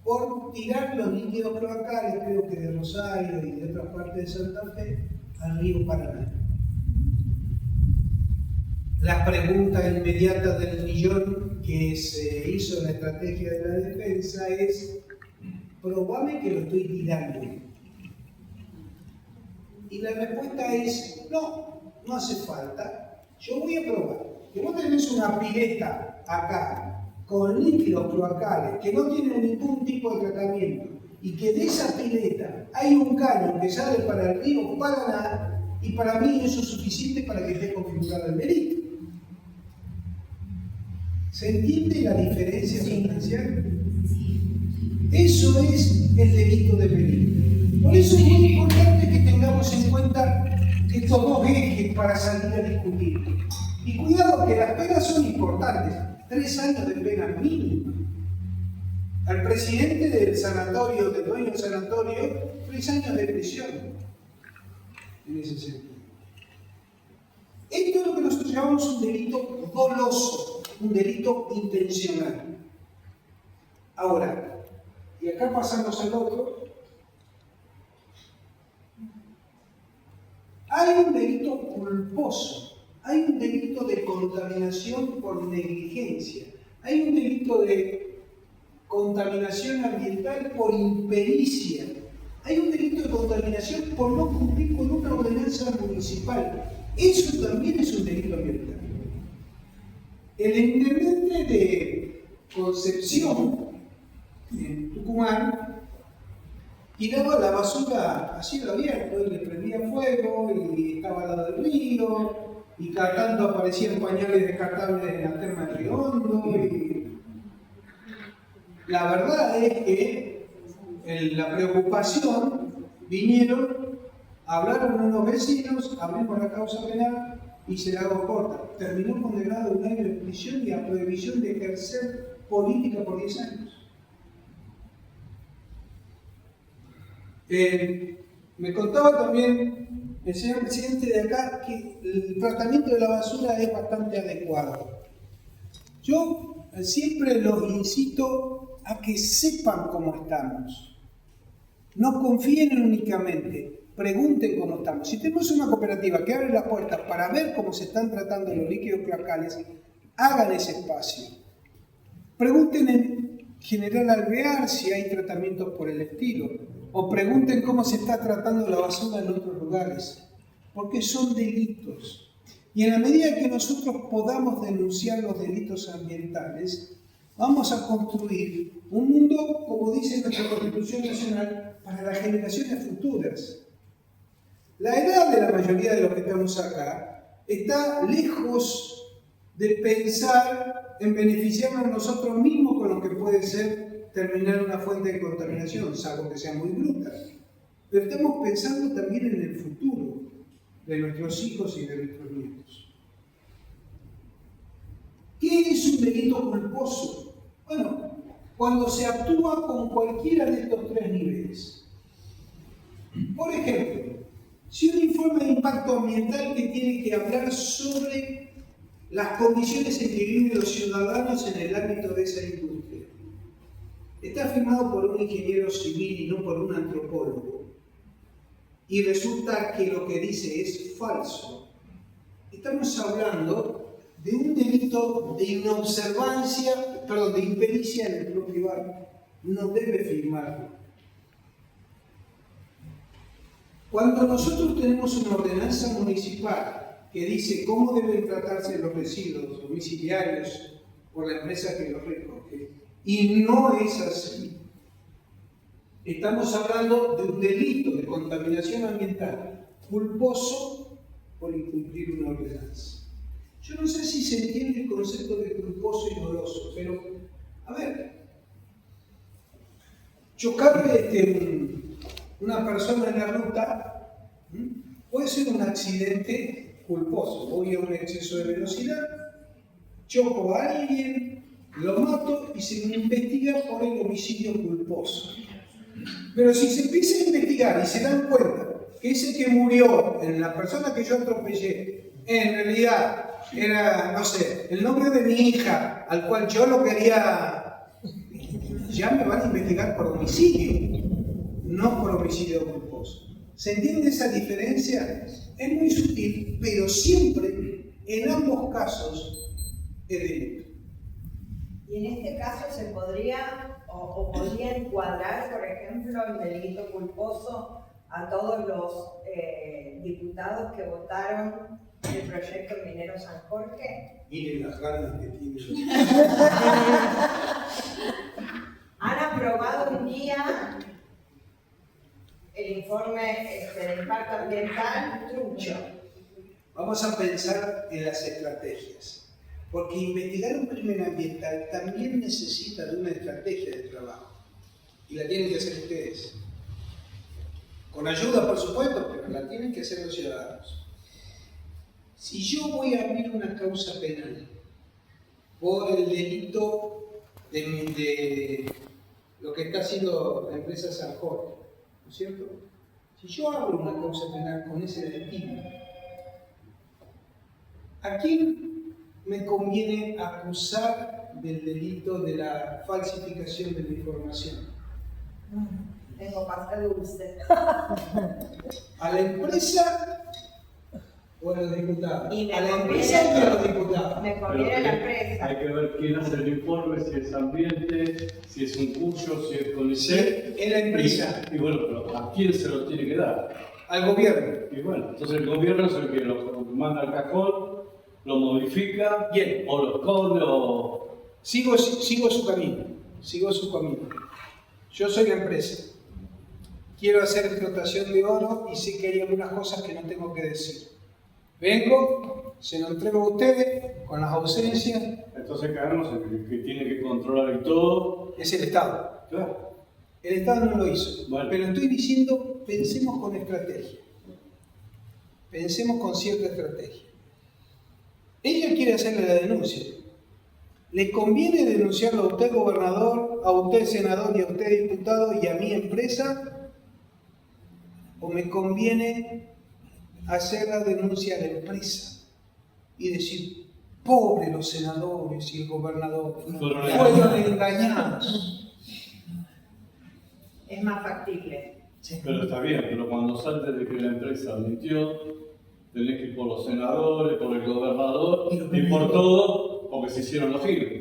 por tirar los líquidos cloacales, creo que de Rosario y de otras partes de Santa Fe, al río Paraná. La pregunta inmediata del millón que se hizo en la estrategia de la defensa es: probame que lo estoy tirando. Y la respuesta es: no, no hace falta. Yo voy a probar. Que vos tenés una pileta acá con líquidos cloacales que no tienen ningún tipo de tratamiento y que de esa pileta hay un caño que sale para el río Paraná, y para mí eso es suficiente para que esté configurado el delito. ¿Se entiende la diferencia sustancial? Eso es el delito de peligro. Por eso es muy importante que tengamos en cuenta estos dos ejes para salir a discutir. Y cuidado que las penas son importantes. 3 años de pena mínima. Al presidente del sanatorio, del dueño del sanatorio, 3 años de prisión. En ese sentido. Esto es lo que nosotros llamamos un delito doloso, un delito intencional. Ahora, y acá pasamos al otro, hay un delito culposo. Hay un delito de contaminación por negligencia. Hay un delito de contaminación ambiental por impericia. Hay un delito de contaminación por no cumplir con una ordenanza municipal. Eso también es un delito ambiental. El intendente de Concepción, en Tucumán, tiraba la basura a cielo abierto y le prendía fuego y estaba al lado del río. Y cada tanto aparecían pañales descartables en la terma de Río Hondo. La verdad es que la preocupación vinieron, hablaron unos vecinos, abrimos la causa penal y se la hago corta. Terminó condenado a 1 año de prisión y a prohibición de ejercer política por 10 años. Me contaba también el señor presidente de acá que el tratamiento de la basura es bastante adecuado. Yo siempre los incito a que sepan cómo estamos. No confíen únicamente, pregunten cómo estamos. Si tenemos una cooperativa que abre la puerta para ver cómo se están tratando los líquidos cloacales, hagan ese espacio. Pregunten en General Alvear si hay tratamientos por el estilo. o pregunten cómo se está tratando la basura en otros lugares, porque son delitos. Y en la medida que nosotros podamos denunciar los delitos ambientales, vamos a construir un mundo, como dice nuestra Constitución Nacional, para las generaciones futuras. La edad de la mayoría de los que estamos acá está lejos de pensar en beneficiarnos nosotros mismos con lo que puede ser terminar una fuente de contaminación, salvo que sea muy bruta. Pero estamos pensando también en el futuro de nuestros hijos y de nuestros nietos. ¿Qué es un delito culposo? Bueno, cuando se actúa con cualquiera de estos tres niveles. Por ejemplo, si un informe de impacto ambiental que tiene que hablar sobre las condiciones en que viven los ciudadanos en el ámbito de esa industria está firmado por un ingeniero civil y no por un antropólogo, y resulta que lo que dice es falso, estamos hablando de un delito de inobservancia, de impericia en el propio barco. No debe firmarlo. Cuando nosotros tenemos una ordenanza municipal que dice cómo deben tratarse los residuos domiciliarios por la empresa que los recoge, y no es así, estamos hablando de un delito de contaminación ambiental culposo por incumplir una ordenanza. Yo no sé si se entiende el concepto de culposo y doloso, pero, a ver, chocar una persona en la ruta puede ser un accidente culposo. Voy a un exceso de velocidad, choco a alguien, lo mato y se me investiga por el homicidio culposo. Pero si se empieza a investigar y se dan cuenta que ese que murió en la persona que yo atropellé, en realidad era, no sé, el nombre de mi hija, al cual yo lo quería, ya me van a investigar por homicidio, no por homicidio culposo. ¿Se entiende esa diferencia? Es muy sutil, pero siempre, en ambos casos, es delito. Y en este caso se podría o podría encuadrar, por ejemplo, el delito culposo a todos los diputados que votaron el proyecto minero San Jorge. Miren las ganas que tienen. Han aprobado un día el informe de impacto ambiental trucho. Vamos a pensar en las estrategias, porque investigar un crimen ambiental también necesita de una estrategia de trabajo, y la tienen que hacer ustedes. Con ayuda, por supuesto, pero la tienen que hacer los ciudadanos. Si yo voy a abrir una causa penal por el delito de lo que está haciendo la empresa San Jorge, ¿no es cierto? Si yo abro una causa penal con ese destino, ¿a quién me conviene acusar del delito de la falsificación de la información? Tengo pasta dulce. ¿A la empresa o a los diputados? Y me ¿A la conviene- empresa o a los diputados? Me conviene la empresa. Hay que ver quién hace el informe, si es ambiente, si es un cuyo, si es Sí, CONICET. es la empresa, Y bueno, pero ¿a quién se lo tiene que dar? al gobierno. Y bueno, entonces el gobierno es el que lo manda al cajón, lo modifica, Bien. o lo esconde, o... Sigo su camino. Yo soy la empresa. Quiero hacer explotación de oro y sé que hay algunas cosas que no tengo que decir. Vengo, se lo entrego a ustedes con las ausencias, Entonces caemos en que tiene que controlar y todo. es el Estado. Claro. El Estado no lo hizo. Bueno. Pero estoy diciendo, pensemos con estrategia. Pensemos con cierta estrategia. Ella quiere hacerle la denuncia. ¿Le conviene denunciarlo a usted, gobernador, a usted, senador, y a usted, diputado, y a mi empresa? ¿O me conviene hacer la denuncia a la empresa y decir, pobre los senadores y el gobernador, fueron engañados? Es más factible. Pero está bien, pero cuando salte de que la empresa mintió, tenés que ir por los senadores, por el gobernador y por todo, porque se hicieron los giros.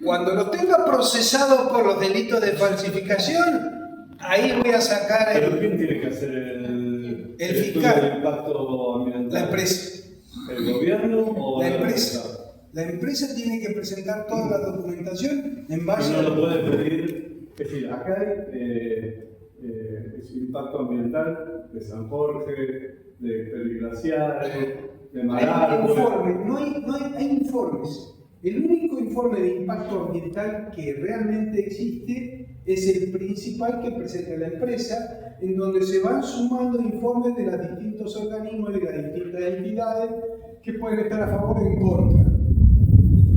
Cuando los tenga procesados por los delitos de falsificación, ahí voy a sacar Pero ¿quién tiene que hacer el estudio fiscal. de impacto ambiental? La empresa. ¿El gobierno o La empresa. La empresa tiene que presentar toda la documentación en base no a... lo puede pedir. Es decir, acá hay es impacto ambiental de San Jorge, de Periglaciares, de Hay Maracó. informes, hay informes. El único informe de impacto ambiental que realmente existe es el principal que presenta la empresa, en donde se van sumando informes de los distintos organismos y de las distintas entidades que pueden estar a favor o en contra.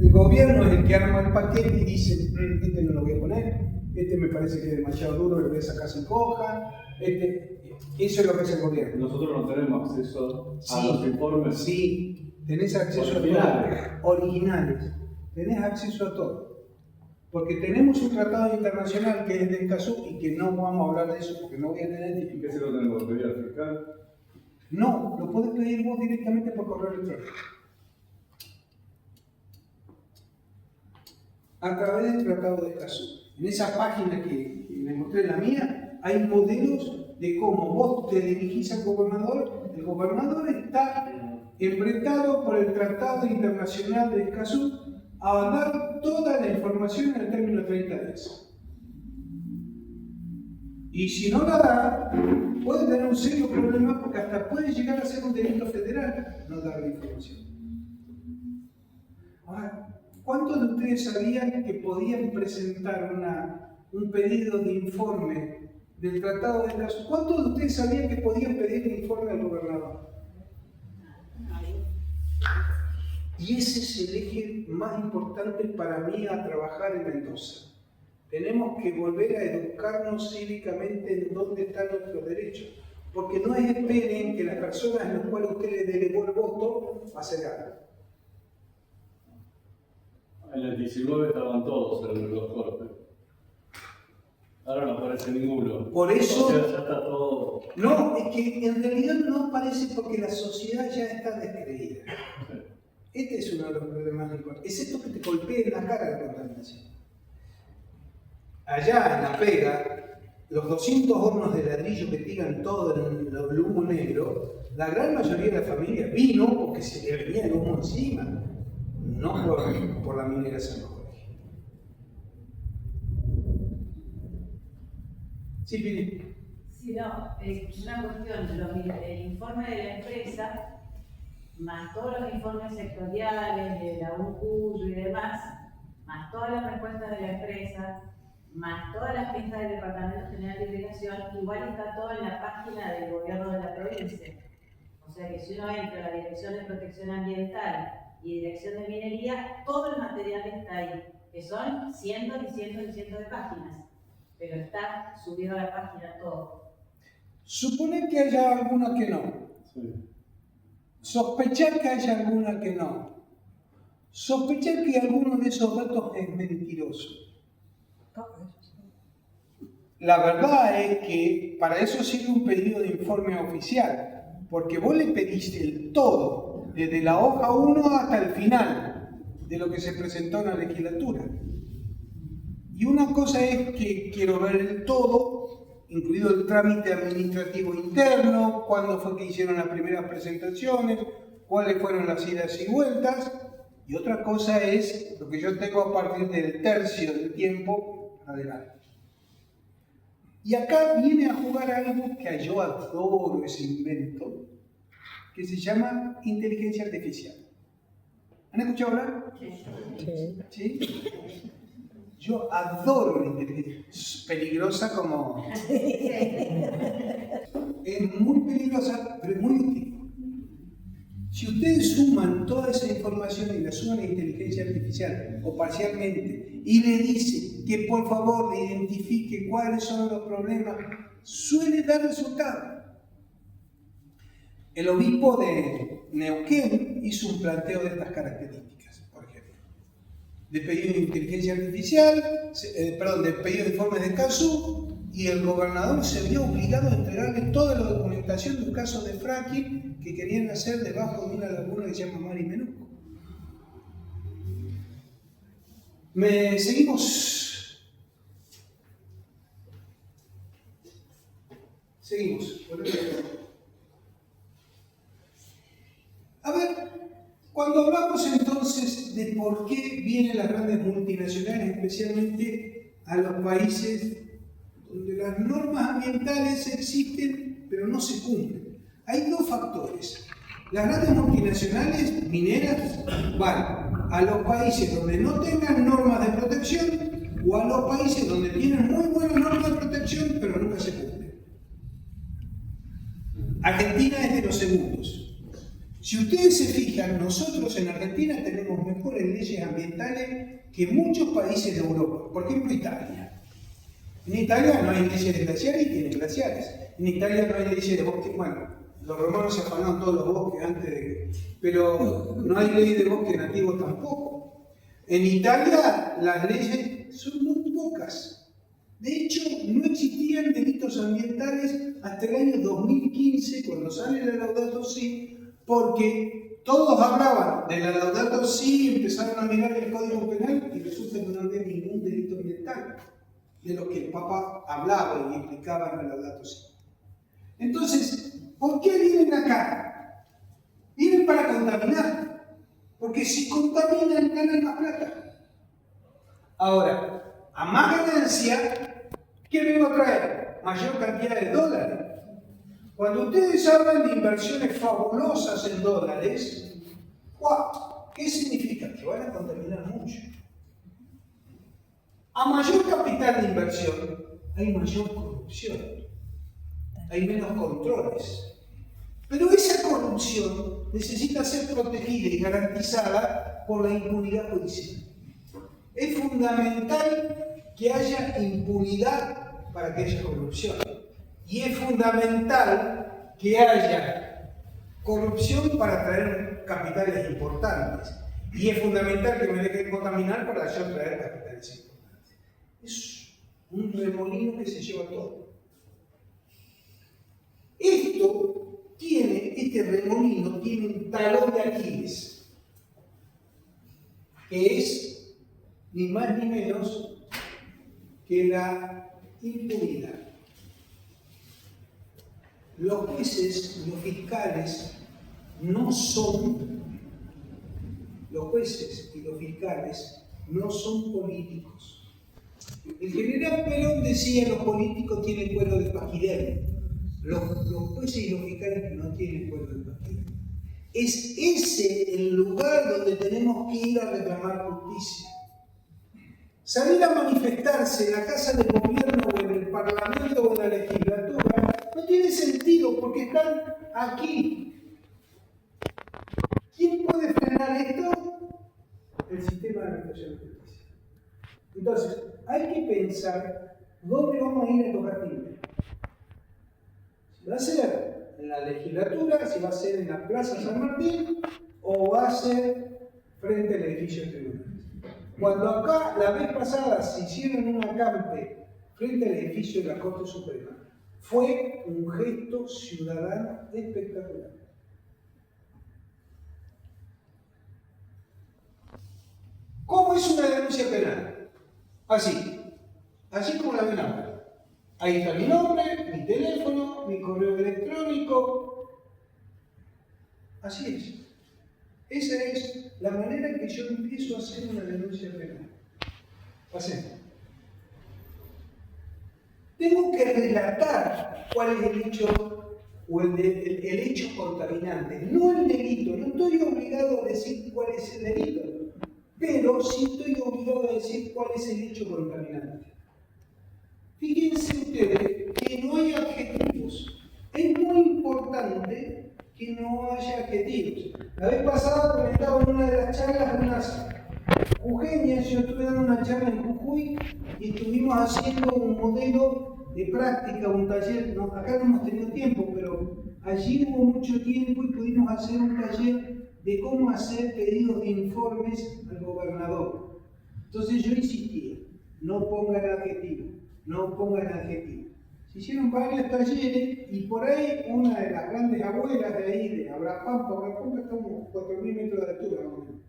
El gobierno es el que arma el paquete y dice, este no lo voy a poner, este me parece que es demasiado duro, lo voy a sacar sin hoja, eso es lo que es el gobierno. Nosotros no tenemos acceso a Sí. los informes. Sí, tenés acceso Originales. a todo. Originales. Tenés acceso a todo. Porque tenemos un tratado internacional que es del Escazú y que no vamos a hablar de eso porque no voy a tener... ¿Y qué se lo tenemos que pedir al fiscal? No, lo podés pedir vos directamente por correo electrónico. A través del tratado de Escazú. En esa página que les mostré la mía, hay modelos de cómo vos te dirigís al gobernador. El gobernador está embretado por el Tratado Internacional de Escazú a dar toda la información en el término de 30 días. Y si no la da, puede tener un serio problema porque hasta puede llegar a ser un delito federal no dar la información. Ahora, ¿cuántos de ustedes sabían que podían presentar un pedido de informe del Tratado de Escazú? ¿Cuántos de ustedes sabían que podían pedir el informe al gobernador? Y ese es el eje más importante para mí a trabajar en Mendoza. Tenemos que volver a educarnos cívicamente en dónde están nuestros derechos. Porque no esperen que las personas a las cuales usted le delegó el voto hacer algo. En el 19 estaban todos en los cortes. Ahora no aparece ninguno. Por eso... O sea, ya está todo. No, es que en realidad no aparece porque la sociedad ya está descreída. Este es uno de los problemas del corte. Es esto que te golpea en la cara la contaminación. Allá en La Pega, los 200 hornos de ladrillo que tiran todo en el humo negro, la gran mayoría de la familia vino porque se le venía el humo encima, no por la minera San Jorge. Sí, Pili. Sí, no, es una cuestión, el informe de la empresa, más todos los informes sectoriales de la UCUYO y demás, más todas las respuestas de la empresa, más todas las pistas del Departamento General de Delegación, igual está todo en la página del gobierno de la provincia. O sea que si uno entra a la Dirección de Protección Ambiental y Dirección de Minería, todo el material está ahí, que son cientos y cientos y cientos de páginas, pero está subido a la página todo. Supone que haya alguna que no. Sí. Sospechar que haya alguna que no. Sospechar que alguno de esos datos es mentiroso. La verdad es que para eso sirve un pedido de informe oficial, porque vos le pediste el todo, desde la hoja 1 hasta el final de lo que se presentó en la legislatura. Y una cosa es que quiero ver el todo, incluido el trámite administrativo interno, cuándo fue que hicieron las primeras presentaciones, cuáles fueron las idas y vueltas, y otra cosa es lo que yo tengo a partir del tercio del tiempo adelante. Y acá viene a jugar algo que yo adoro ese invento, que se llama inteligencia artificial. ¿Han escuchado hablar? Sí. Yo adoro la inteligencia. Es peligrosa como... Es muy peligrosa, pero es muy útil. Si ustedes suman toda esa información y la suman a inteligencia artificial, o parcialmente, y le dicen que por favor le identifique cuáles son los problemas, suele dar resultado. El obispo de Neuquén hizo un planteo de estas características, por ejemplo. De pedido de inteligencia artificial, de pedido de informes de Escazú, y el gobernador se vio obligado a entregarle toda la documentación de un caso de fracking que querían hacer debajo de una laguna que se llama Mari Menuco. Seguimos. Seguimos. A ver, cuando hablamos entonces de por qué vienen las grandes multinacionales, especialmente a los países donde las normas ambientales existen pero no se cumplen, hay dos factores. Las grandes multinacionales mineras van a los países donde no tengan normas de protección o a los países donde tienen muy buenas normas de protección pero nunca se cumplen. Argentina es de los segundos. Si ustedes se fijan, nosotros en Argentina tenemos mejores leyes ambientales que muchos países de Europa. Por ejemplo, Italia. En Italia no hay leyes de glaciares y tienen glaciares. En Italia no hay leyes de bosques. Bueno, los romanos se afanaron todos los bosques antes de... Pero no hay ley de bosque nativo tampoco. En Italia las leyes son muy pocas. De hecho, no existían delitos ambientales hasta el año 2015, cuando sale la Laudato Si, porque todos hablaban de la Laudato Si, empezaron a mirar el Código Penal y resulta que no había ningún delito ambiental de lo que el Papa hablaba y explicaba en la Laudato Si. Entonces, ¿por qué vienen acá? Vienen para contaminar, porque si contaminan ganan más plata. Ahora, a más ganancia, ¿qué vengo a traer? Mayor cantidad de dólares. Cuando ustedes hablan de inversiones fabulosas en dólares, ¡wow! ¿Qué significa? Que van a contaminar mucho. A mayor capital de inversión, hay mayor corrupción, hay menos controles. Pero esa corrupción necesita ser protegida y garantizada por la impunidad judicial. Es fundamental que haya impunidad para que haya corrupción. Y es fundamental que haya corrupción para traer capitales importantes. Y es fundamental que me dejen contaminar para yo traer capitales importantes. Es un remolino que se lleva todo. Este remolino tiene un talón de Aquiles, que es ni más ni menos que la impunidad. Los jueces, los fiscales, los jueces y los fiscales no son políticos. El general Perón decía: los políticos tienen cuero de pajidero. Los jueces y los fiscales no tienen cuero de pajidero. Es ese el lugar donde tenemos que ir a reclamar justicia. Salir a manifestarse en la Casa de Gobierno o en el Parlamento o en la legislatura no tiene sentido porque están aquí. ¿Quién puede frenar esto? El sistema de administración de justicia. Entonces, hay que pensar dónde vamos a ir a tocar timbre. Si va a ser en la legislatura, si va a ser en la Plaza San Martín o va a ser frente al edificio del tribunal. Cuando acá, la vez pasada, se hicieron un acampe frente al edificio de la Corte Suprema, fue un gesto ciudadano espectacular. ¿Cómo es una denuncia penal? Así como la ven ahora. Ahí está mi nombre, mi teléfono, mi correo electrónico. Así es. Esa es la manera en que yo empiezo a hacer una denuncia penal. Pasemos. Tengo que relatar cuál es el hecho o el hecho contaminante, no el delito. No estoy obligado a decir cuál es el delito, pero sí estoy obligado a decir cuál es el hecho contaminante. Fíjense ustedes que no hay adjetivos. Es muy importante que no haya adjetivos. La vez pasada comentaba en una de las charlas unas jujeñas, yo estuve dando una charla en Jujuy y estuvimos haciendo un modelo de práctica, un taller. No, acá no hemos tenido tiempo, pero allí hubo mucho tiempo y pudimos hacer un taller de cómo hacer pedidos de informes al gobernador. Entonces yo insistía, no pongan adjetivos. No pongan adjetivos. Se hicieron varios talleres y por ahí una de las grandes abuelas de ahí, de Abrapampa está como 4.000 metros de altura, más o menos.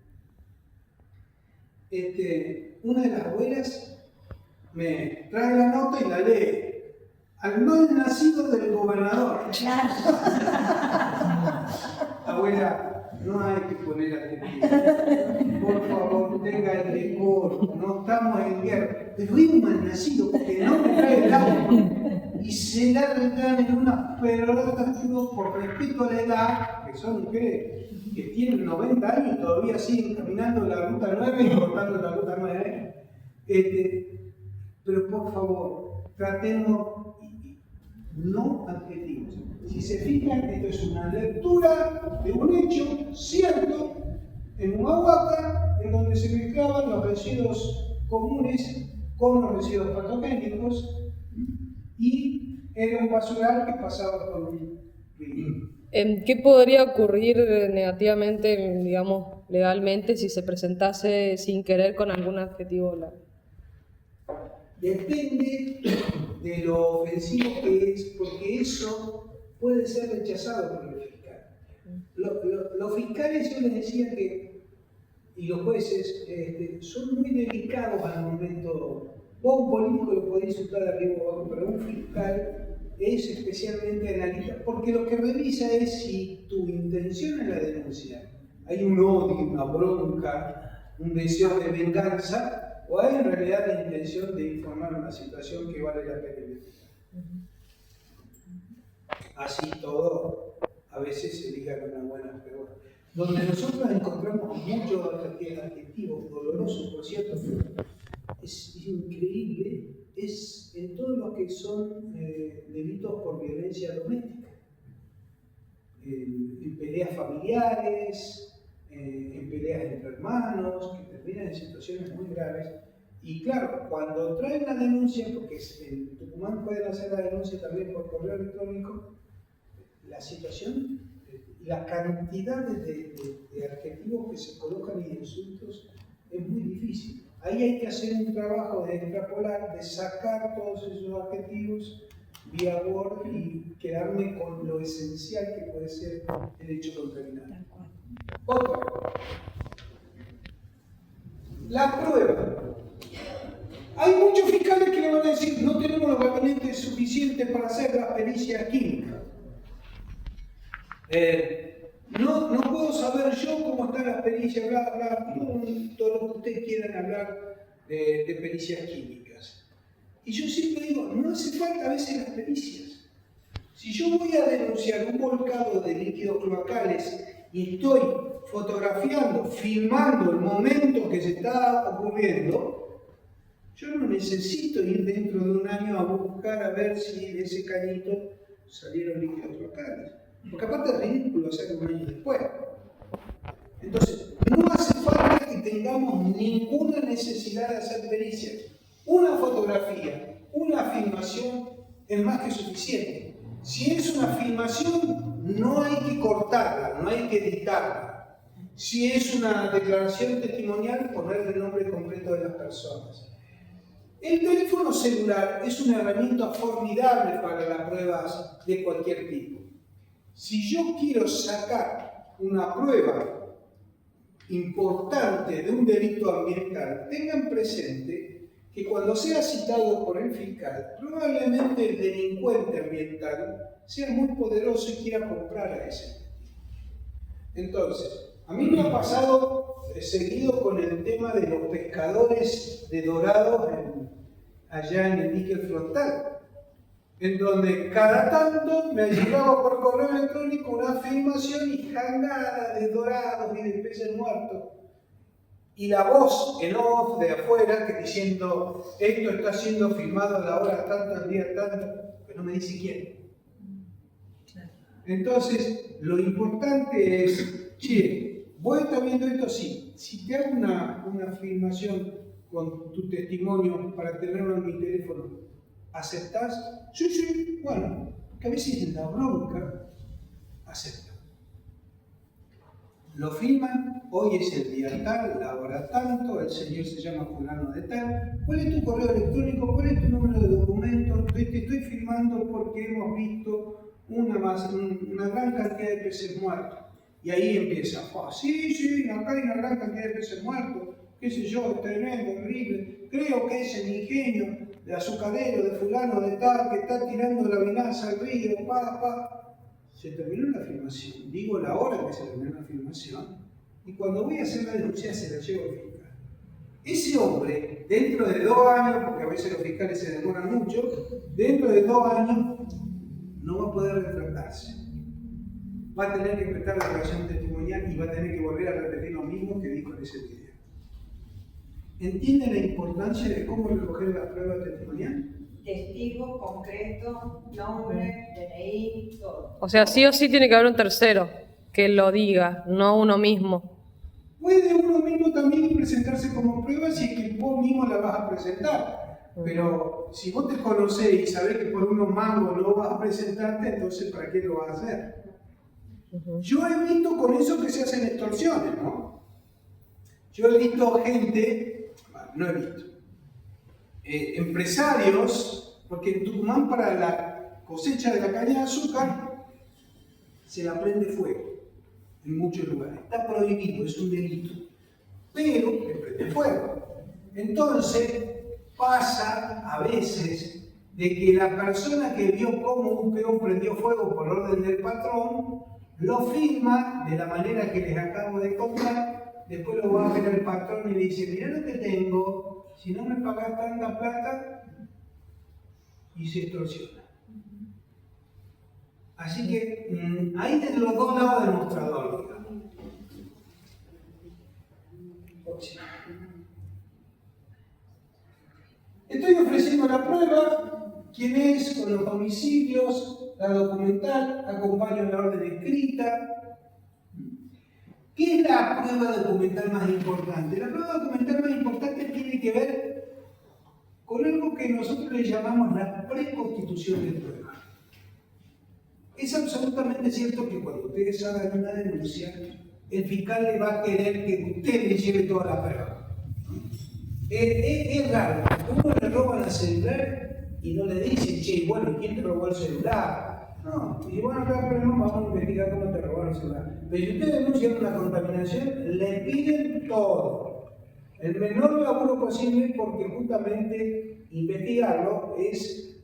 Una de las abuelas me trae la nota y la lee. al mal nacido del gobernador. Abuela, no hay que poner adjetivos. Por favor, tenga el decoro. No estamos en guerra. Pero es un mal nacido porque no me trae el agua. Y se largan en unas pelotas por respeto a la edad, que son mujeres que tienen 90 años y todavía siguen caminando la ruta 9 y cortando la ruta 9. Pero por favor, tratemos no adjetivos. Si se fijan, esto es una lectura de un hecho cierto en Humahuaca, en donde se mezclaban los residuos comunes con los residuos patogénicos y era un basural que pasaba por un río. ¿Qué podría ocurrir negativamente, digamos, legalmente, si se presentase sin querer con algún adjetivo? Depende de lo ofensivo que es, porque eso puede ser rechazado por el fiscal. Los fiscales, yo les decía que, y los jueces, son muy delicados al momento. Vos, un político, lo podés insultar de arriba o abajo, pero un fiscal es especialmente analista, porque lo que revisa es si tu intención en la denuncia hay un odio, una bronca, un deseo de venganza, o hay en realidad la intención de informar una situación que vale la pena investigar. Así todo, a veces se liga con una buena pregunta. Donde nosotros encontramos muchos adjetivos dolorosos, por cierto, es increíble, es en todo lo que son delitos por violencia doméstica, en peleas familiares, en peleas entre hermanos, que terminan en situaciones muy graves. Y claro, cuando traen la denuncia, porque en Tucumán pueden hacer la denuncia también por correo electrónico, la situación, la cantidad de adjetivos que se colocan y de insultos es muy difícil. Ahí hay que hacer un trabajo de extrapolar, de sacar todos esos adjetivos vía Word y quedarme con lo esencial que puede ser el hecho contaminante. Otro. La prueba. Hay muchos fiscales que le van a decir no tenemos los gabinetes suficientes para hacer las pericias químicas. No puedo saber yo cómo están las pericias, todo lo que ustedes quieran hablar de pericias químicas. Y yo siempre digo, no hace falta a veces las pericias. Si yo voy a denunciar un volcado de líquidos cloacales y estoy fotografiando, filmando el momento que se está ocurriendo, yo no necesito ir dentro de un año a buscar a ver si de ese cañito salieron líquidos cloacales. Porque aparte es ridículo hacerlo un año después. Entonces, no hace falta que tengamos ninguna necesidad de hacer pericias. Una fotografía, una filmación es más que suficiente. Si es una filmación, no hay que cortarla, no hay que editarla. Si es una declaración testimonial, poner el nombre completo de las personas. El teléfono celular es una herramienta formidable para las pruebas de cualquier tipo. Si yo quiero sacar una prueba importante de un delito ambiental, tengan presente que cuando sea citado por el fiscal, probablemente el delincuente ambiental sea muy poderoso y quiera comprar a ese. Entonces, a mí me ha pasado seguido con el tema de los pescadores de dorados allá en el níquel frontal, en donde cada tanto me llegaba por correo electrónico una filmación y jangada de dorados y de peces muertos. Y la voz en off de afuera que diciendo, esto está siendo filmado a la hora tanto, el día tanto, pero no me dice quién. Entonces, lo importante es, che, ¿vos estás viendo esto? Sí. Si te hago una filmación con tu testimonio para tenerlo en mi teléfono, ¿aceptás? Sí, bueno, que a veces en la bronca acepta. Lo filman, hoy es el día tal, la hora tanto, el señor se llama fulano de tal, ¿cuál es tu correo electrónico? ¿Cuál es tu número de documento? Te estoy filmando porque hemos visto una gran cantidad de peces muertos. Y ahí empieza, sí, acá hay una gran cantidad de peces muertos. qué sé yo, es tremendo, horrible. Creo que es el ingenio de azucarero, de fulano, de tal, que está tirando la vinaza al río, Se terminó la filmación, digo la hora que se terminó la filmación, y cuando voy a hacer la denuncia se la llevo al fiscal. Ese hombre, dentro de 2 años, porque a veces los fiscales se demoran mucho, dentro de 2 años no va a poder retratarse. Va a tener que prestar declaración testimonial y va a tener que volver a repetir lo mismo que dijo en ese video. ¿Entiende la importancia de cómo recoger las pruebas testimoniales? Testigo concreto, nombre, DNI, todo. O sea, sí o sí tiene que haber un tercero que lo diga, no uno mismo. Puede uno mismo también presentarse como prueba si es que vos mismo la vas a presentar. Pero si vos te conocés y sabés que por unos mangos no vas a presentarte, entonces ¿para qué lo vas a hacer? Yo he visto con eso que se hacen extorsiones, ¿no? Yo he visto gente, bueno, no he visto, empresarios, porque en Tucumán para la cosecha de la caña de azúcar se la prende fuego en muchos lugares. Está prohibido, es un delito, pero le prende fuego. Entonces pasa a veces de que la persona que vio cómo un peón prendió fuego por orden del patrón, lo firma de la manera que les acabo de contar, después lo va a ver el patrón y le dice, mirá lo que tengo, si no me pagás tanta plata, y se extorsiona. Así que ahí de los 2 lados del mostrador, digamos. Estoy ofreciendo la prueba, quién es, con los domicilios, la documental, acompaño la orden escrita. ¿Qué es la prueba documental más importante? La prueba documental más importante tiene que ver con algo que nosotros le llamamos la preconstitución de prueba. Es absolutamente cierto que cuando ustedes hagan una denuncia, el fiscal le va a querer que usted le lleve toda la prueba. Es raro, uno le roban el celular y no le dicen, che, bueno, ¿quién te robó el celular? No, y bueno, acá pero no, vamos a investigar cómo te robaron el celular. Pero si usted denuncia una contaminación, le piden todo. El menor laburo posible porque justamente investigarlo es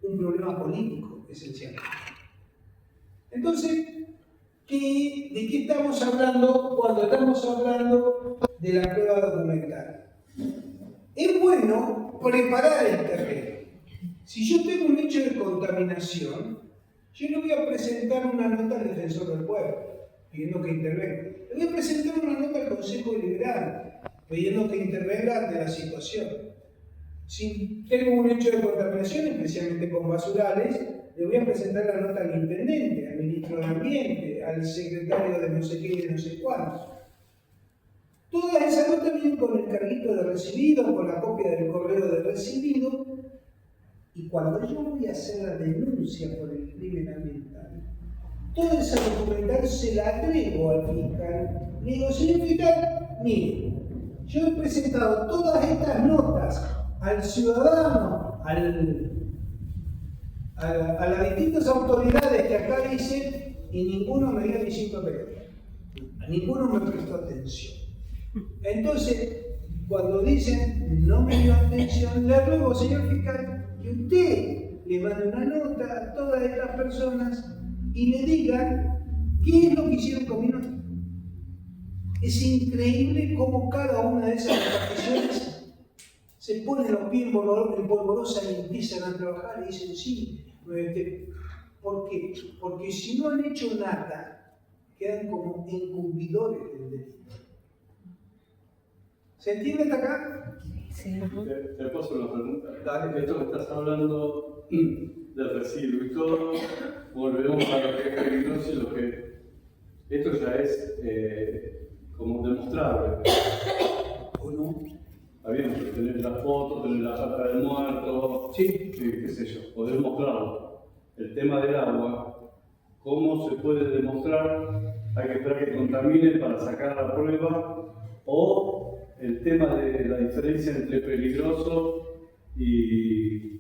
un problema político esencial. Entonces, ¿de qué estamos hablando cuando estamos hablando de la prueba documental? Es bueno preparar el terreno. Si yo tengo un hecho de contaminación, yo le voy a presentar una nota al defensor del pueblo, pidiendo que intervenga. Le voy a presentar una nota al Consejo Deliberante, pidiendo que intervenga de la situación. Si tengo un hecho de contaminación, especialmente con basurales, le voy a presentar la nota al intendente, al ministro de Ambiente, al secretario de no sé qué y de no sé cuánto. Todas esas notas vienen con el carguito de recibido, con la copia del correo de recibido, y cuando yo voy a hacer la denuncia por el crimen ambiental, toda esa documental se la agrego al fiscal. Le digo, señor fiscal, mire, yo he presentado todas estas notas al ciudadano, a las distintas autoridades que acá dicen, y ninguno me dio ni 5 pesos. A ninguno me prestó atención. Entonces, cuando dicen no me dio atención, le ruego, señor fiscal, que usted le mande una nota a todas estas personas y le digan qué es lo que hicieron con mi nota. Es increíble cómo cada una de esas reparticiones se pone los pies en polvorosa y empiezan a trabajar y dicen sí. ¿Por qué? Porque si no han hecho nada, quedan como encumbidores del delito. ¿Se entiende hasta acá? Sí. Te paso una pregunta. Dale, esto que estás hablando del residuo y todo, volvemos a lo que es peligroso y lo que. Esto ya es como demostrable. ¿O no? Está bien, tener la foto, tener la carta del muerto, Sí. qué sé yo, poder mostrarlo. El tema del agua, ¿cómo se puede demostrar? Hay que esperar que contamine para sacar la prueba, o el tema de la diferencia entre peligroso y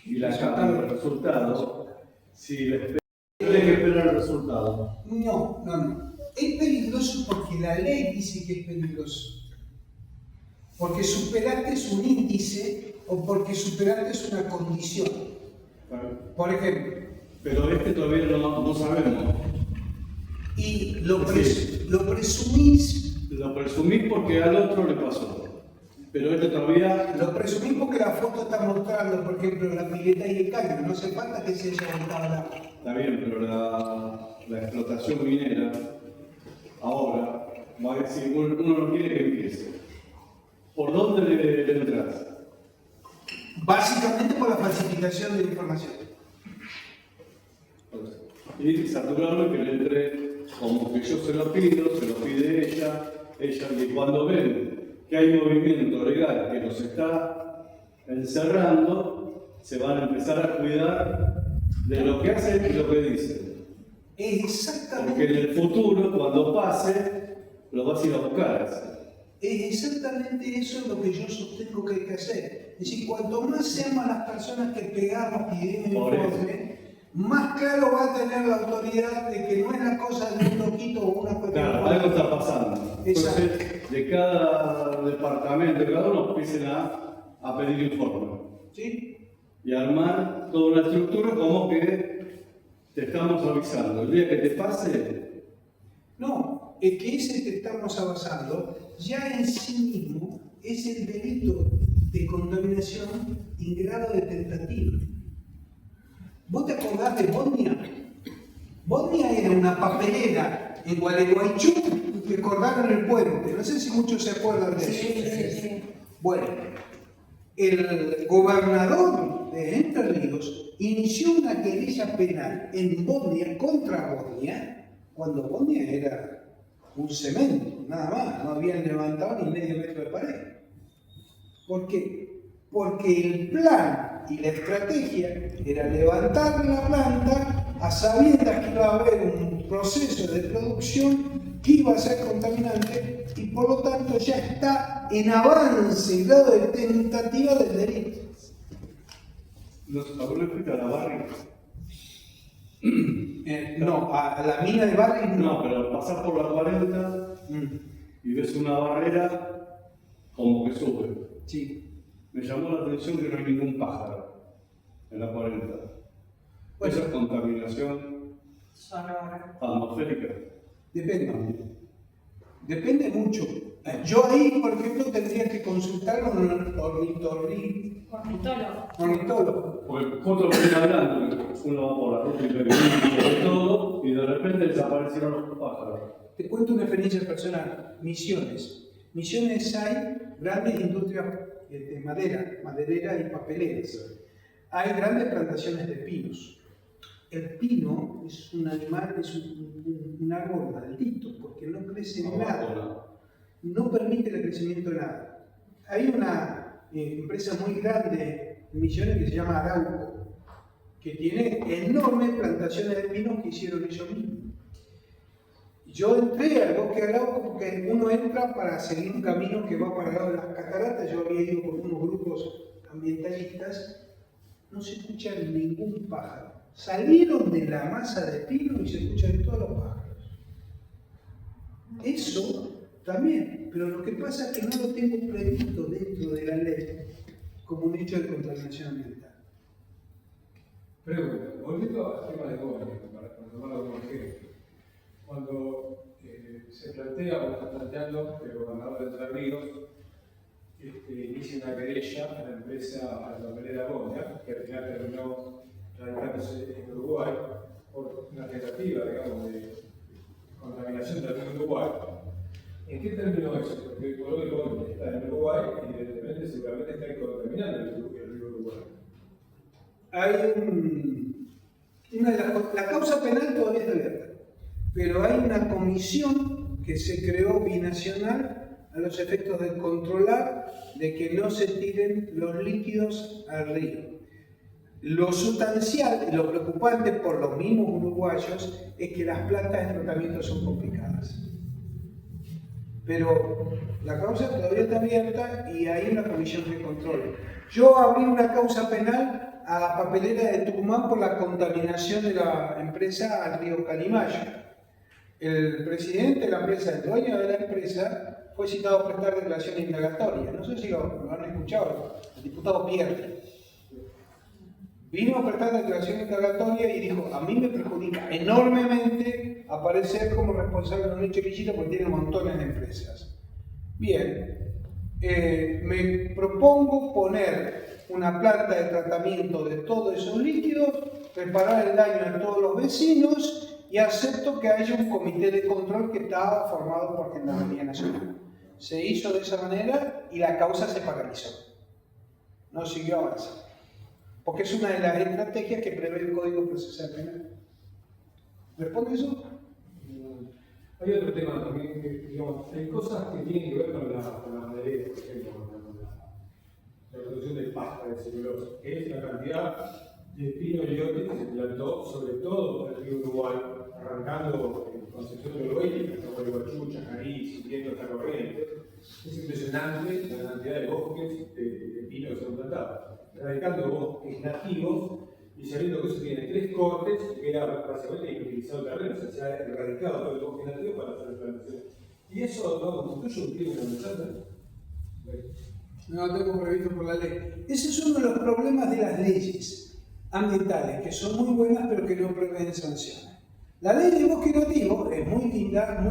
el resultado. Si tiene que esperar el resultado. No. Es peligroso porque la ley dice que es peligroso. porque superaste un índice o porque superaste una condición. Por ejemplo. Pero todavía no sabemos. Y lo presumís. Lo presumís porque al otro le pasó. Pero todavía. Lo presumís porque la foto está mostrando, por ejemplo, la pileta y el caño. No hace falta que se haya montado la. Está bien, pero la explotación minera ahora va a decir, uno no quiere que empiece. ¿Por dónde le entras? Básicamente por la falsificación de la información. Y saturarlo y que le entre como que yo se lo pido, se lo pide ella, y cuando ven que hay movimiento legal que los está encerrando, se van a empezar a cuidar de lo que hacen y lo que dicen. Exactamente. Porque en el futuro, cuando pase, lo vas a ir a buscar. Es exactamente eso lo que yo sostengo que hay que hacer. Es decir, cuanto más seamos las personas que pegamos y den informe, más claro va a tener la autoridad de que no es la cosa de un loquito o una cuestión. Claro, algo está pasando. Entonces, de cada departamento, cada uno empiecen a pedir informe. ¿Sí? Y armar toda una estructura como que te estamos avisando. El día que te pase. No, es que ese que estamos avanzando ya en sí mismo es el delito de contaminación en grado de tentativa. ¿Vos te acordás de Bosnia? Bosnia era una papelera en Gualeguaychú que cortaron el puente. No sé si muchos se acuerdan de eso. Sí. Bueno, el gobernador de Entre Ríos inició una querella penal en Bosnia contra Bosnia, cuando Bosnia era un cemento, nada más, no habían levantado ni medio metro de pared. ¿Por qué? Porque el plan y la estrategia era levantar la planta a sabiendas que iba a haber un proceso de producción que iba a ser contaminante y por lo tanto ya está en avance y grado de tentativa del delito. ¿Nos explica la barriga? No, a la mina de Barry No, pero pasás por la 40 y ves una barrera como que sube. Sí. Me llamó la atención que no hay ningún pájaro en la 40. Bueno. Esa es contaminación Sonora. atmosférica. Depende mucho. Yo ahí, por ejemplo, tendría que consultar a un ornitólogo. Porque justo venía hablando, uno va por la ruta y ve de todo, y de repente desaparecieron los pájaros. Te cuento una experiencia personal. Misiones. Misiones hay grandes industrias de maderera y papeleras. Hay grandes plantaciones de pinos. El pino es un animal, es un árbol maldito, porque no crece en nada. No permite el crecimiento de nada. Hay una empresa muy grande en Misiones que se llama Arauco, que tiene enormes plantaciones de pinos que hicieron ellos mismos. Yo entré al bosque de Arauco porque uno entra para seguir un camino que va para el lado de las cataratas. Yo había ido con unos grupos ambientalistas. No se escucha ningún pájaro. Salieron de la masa de pino y se escuchan todos los pájaros. Eso también, pero lo que pasa es que no lo tengo previsto dentro de la ley como un hecho de contaminación ambiental. Pregunta, volviendo al tema de Bosnia, para tomarlo como ejemplo. Cuando se plantea o está planteando que el gobernador de Entre Ríos inicie una querella a la empresa, a la papelera Bosnia, que al final terminó radicándose en Uruguay por una tentativa, digamos, de contaminación del río Uruguay. ¿En qué terminó eso? Porque por hoy Bosnia está en Uruguay y evidentemente seguramente está contaminando el río Uruguay. La causa penal todavía está abierta, pero hay una comisión que se creó binacional a los efectos de controlar de que no se tiren los líquidos al río. Lo sustancial y lo preocupante por los mismos uruguayos es que las plantas de tratamiento son complicadas. Pero la causa todavía está abierta y hay una comisión de control. Yo abrí una causa penal a la papelera de Tucumán por la contaminación de la empresa al río Calimayo. El presidente de la empresa, el dueño de la empresa, fue citado a prestar declaración indagatoria. No sé si lo han escuchado, el diputado Pierre. Vino a prestar declaración indagatoria y dijo, a mí me perjudica enormemente aparecer como responsable de un hecho ilícito porque tiene montones de empresas. Bien, me propongo poner una planta de tratamiento de todos esos líquidos, reparar el daño a todos los vecinos y acepto que haya un comité de control que está formado por Gendarmería Nacional. Se hizo de esa manera y la causa se paralizó. No siguió avanzando. Porque es una de las estrategias que prevé el Código Procesal Penal. ¿Responde eso? Hay otro tema también, que, digamos, hay cosas que tienen que ver con la madera, por ejemplo, con la producción de pasta de celulosa, que es la cantidad de pino y liote que se plantó, sobre todo en el río Uruguay, arrancando en Concepción del Uruguay, hasta Gualeguaychú, Chacarí, siguiendo esta corriente. Es impresionante la cantidad de bosques de pino que se han plantado. Erradicando bosques nativos y sabiendo que eso tiene 3 cortes y queda básicamente inutilizado el terreno, o sea, se ha erradicado todo el bosque nativo para hacer plantaciones. ¿Y eso no constituye un crimen ambiental? No tengo previsto por la ley. Ese es uno de los problemas de las leyes ambientales, que son muy buenas pero que no prevén sanciones. La ley de bosque nativo es muy linda,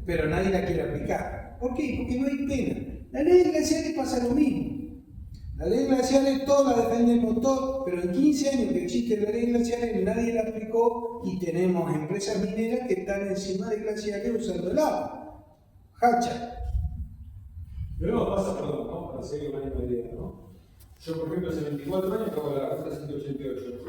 pero nadie la quiere aplicar. ¿Por qué? Porque no hay pena. La ley de glaciares pasa lo mismo. La ley de glaciares todos la defendemos todos, pero en 15 años que existe la ley de glaciares nadie la aplicó y tenemos empresas mineras que están encima de glaciares usando el agua. Hacha. Pero no pasa, perdón, ¿no? Para seguir una misma idea, ¿no? Yo, por ejemplo, hace 24 años hago la ruta 188.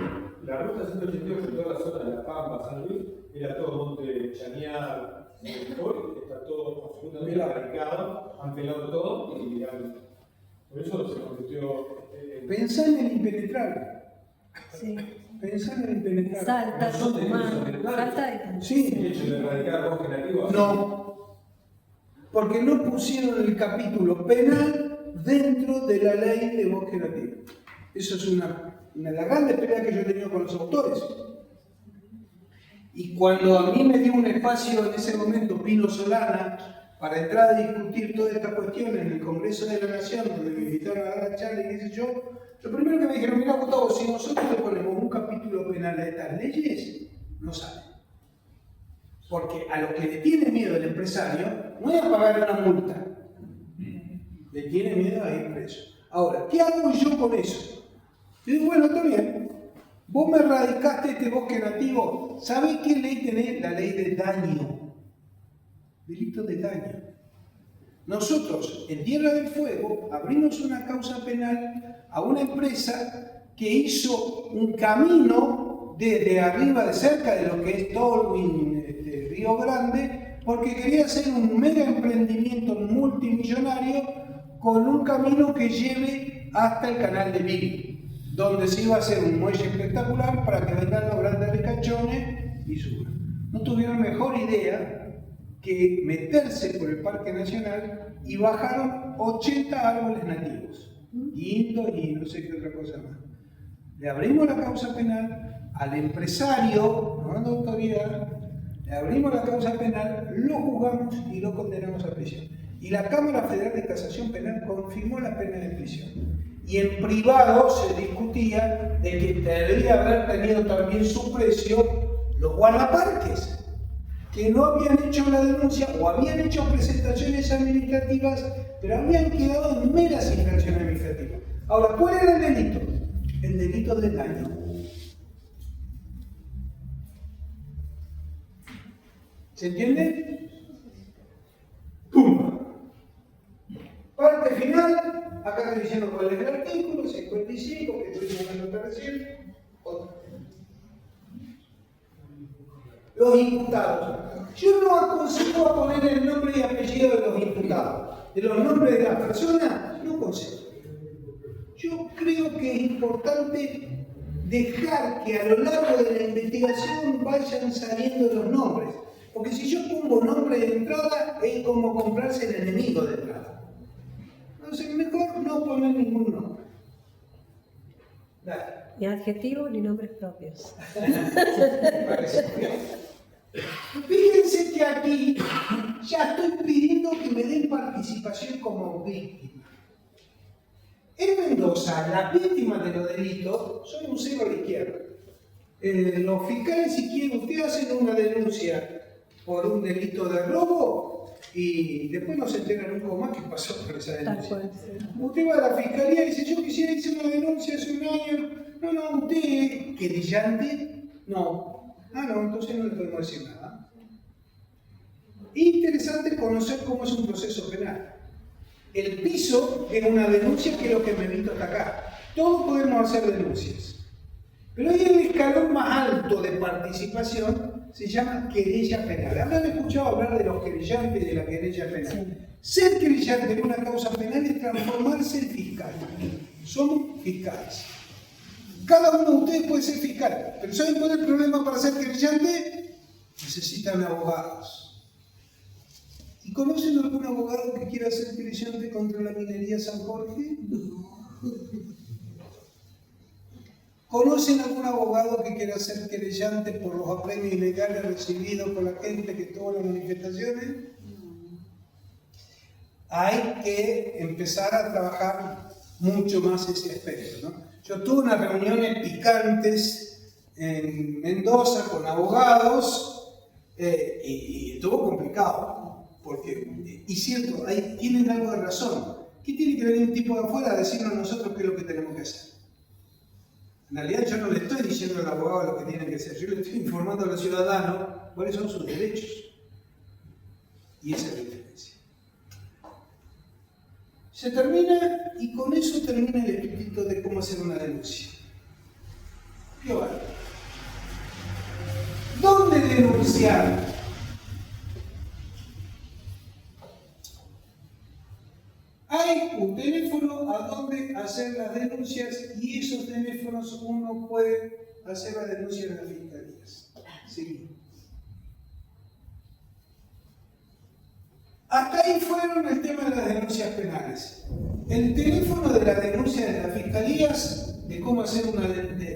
La ruta 188 en toda la zona de La Pampa, San Luis, era todo monte chañar, hoy está todo absolutamente erradicado, han pelado todo y por eso se convirtió Pensá en el impenetrable. Sí. Pensá en el impenetrable. Salta, ¿No son delitos Tucumán, ambientales? falta de... Sí. el hecho de erradicar bosque nativo. No. Porque no pusieron el capítulo penal dentro de la ley de bosque nativo. Eso es una de las grandes peleas que yo he tenido con los autores. Y cuando a mí me dio un espacio en ese momento Pino Solana para entrar a discutir toda esta cuestión en el Congreso de la Nación, donde me invitaron a dar la charla y qué sé yo, lo primero que me dijeron, mira Gustavo, si nosotros le ponemos un capítulo penal a estas leyes, no sale. Porque a lo que le tiene miedo el empresario no es a pagar una multa, le tiene miedo a ir preso. Ahora, ¿qué hago yo con eso? Yo digo, bueno, está bien, vos me erradicaste este bosque nativo, ¿sabés qué ley tenés? La ley de daño. Delito de daño. Nosotros, en Tierra del Fuego, abrimos una causa penal a una empresa que hizo un camino desde arriba, de cerca de lo que es Tolwyn, Río Grande, porque quería hacer un mega emprendimiento multimillonario con un camino que lleve hasta el canal de Beagle, donde se iba a hacer un muelle espectacular para que vengan los grandes ricachones y suban. No tuvieron mejor idea que meterse por el Parque Nacional y bajaron 80 árboles nativos, guindos y no sé qué otra cosa más. Le abrimos la causa penal al empresario, no a la autoridad, le abrimos la causa penal, lo juzgamos y lo condenamos a prisión. Y la Cámara Federal de Casación Penal confirmó la pena de prisión. Y en privado se discutía de que debería haber tenido también su precio los guardaparques, que no habían hecho la denuncia o habían hecho presentaciones administrativas, pero habían quedado en meras infracciones administrativas. Ahora, ¿cuál era el delito? El delito de daño. ¿Se entiende? ¡Pum! Parte final, acá estoy diciendo cuál es el artículo, 55, que estoy hablando recién. Los imputados. Yo no aconsejo a poner el nombre y apellido de los imputados. De los nombres de las personas, no aconsejo. Yo creo que es importante dejar que a lo largo de la investigación vayan saliendo los nombres. Porque si yo pongo nombre de entrada, es como comprarse el enemigo de entrada. Entonces, mejor no poner ningún nombre. Dale. Ni adjetivos ni nombres propios. Fíjense que que aquí ya estoy pidiendo que me den participación como víctima. En Mendoza, las víctimas de los delitos son un cero a la izquierda. Los fiscales, si quieren, ustedes hacen una denuncia por un delito de robo y después no se enteran nunca más qué pasó por esa denuncia. Usted va a la fiscalía y dice, yo quisiera hacer una denuncia hace un año. No, usted, querellante, no. No, entonces no le podemos decir nada. Interesante conocer cómo es un proceso penal. El piso es una denuncia que es lo que me invito hasta acá. Todos podemos hacer denuncias. Pero hay el escalón más alto de participación, se llama querella penal. ¿Habrán escuchado hablar de los querellantes de la querella penal? Ser querellante en una causa penal es transformarse en fiscal. Somos fiscales. Cada uno de ustedes puede ser fiscal. Pero ¿saben cuál es el problema para ser querellante? Necesitan abogados. ¿Y conocen algún abogado que quiera ser querellante contra la minería San Jorge? ¿Conocen algún abogado que quiera ser querellante por los apremios ilegales recibidos por la gente que tuvo las manifestaciones? Hay que empezar a trabajar mucho más ese aspecto, ¿no? Yo tuve unas reuniones picantes en Mendoza con abogados y estuvo complicado. Porque, y cierto, ahí tienen algo de razón. ¿Qué tiene que venir un tipo de afuera a decirnos a nosotros qué es lo que tenemos que hacer? En realidad yo no le estoy diciendo al abogado lo que tiene que hacer, yo le estoy informando a los ciudadanos cuáles son sus derechos. Y esa es la diferencia. Se termina, y con eso termina el espíritu de cómo hacer una denuncia. ¿Qué va? ¿Dónde denunciar? Hay un teléfono a donde hacer las denuncias y esos teléfonos uno puede hacer la denuncia en las fiscalías. Sí. Hasta ahí fueron el tema de las denuncias penales. El teléfono de la denuncia de las fiscalías, de cómo hacer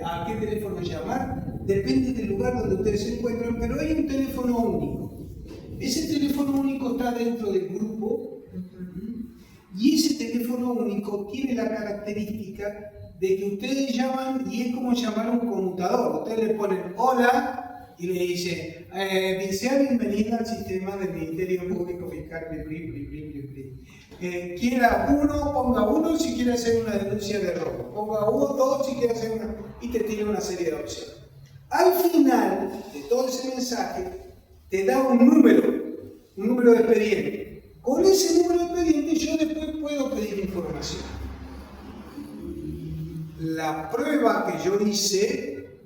a qué teléfono llamar, depende del lugar donde ustedes se encuentran, pero hay un teléfono único. Ese teléfono único está dentro del grupo. Y ese teléfono único tiene la característica de que ustedes llaman y es como llamar a un conmutador. Ustedes le ponen hola y le dicen sea bienvenida al sistema del Ministerio Público Fiscal. Quiera uno, ponga uno si quiere hacer una denuncia de robo. Ponga uno, dos si quiere hacer una... y te tiene una serie de opciones. Al final de todo ese mensaje te da un número de expediente. Con ese número de expediente yo después puedo pedir información. La prueba que yo hice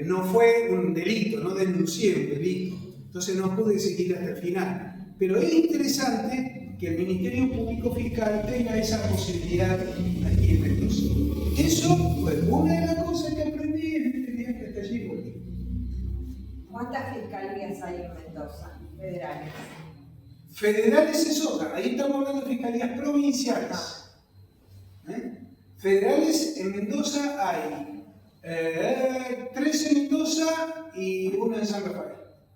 no fue un delito, no denuncié un delito, entonces no pude seguir hasta el final. Pero es interesante que el Ministerio Público Fiscal tenga esa posibilidad aquí en Mendoza. Eso fue una de las cosas que aprendí en este viaje hasta allí. ¿Cuántas fiscalías hay en Mendoza, federales? Federales es otra, ahí estamos hablando de fiscalías provinciales. Federales en Mendoza hay 3 en Mendoza y 1 en San Rafael.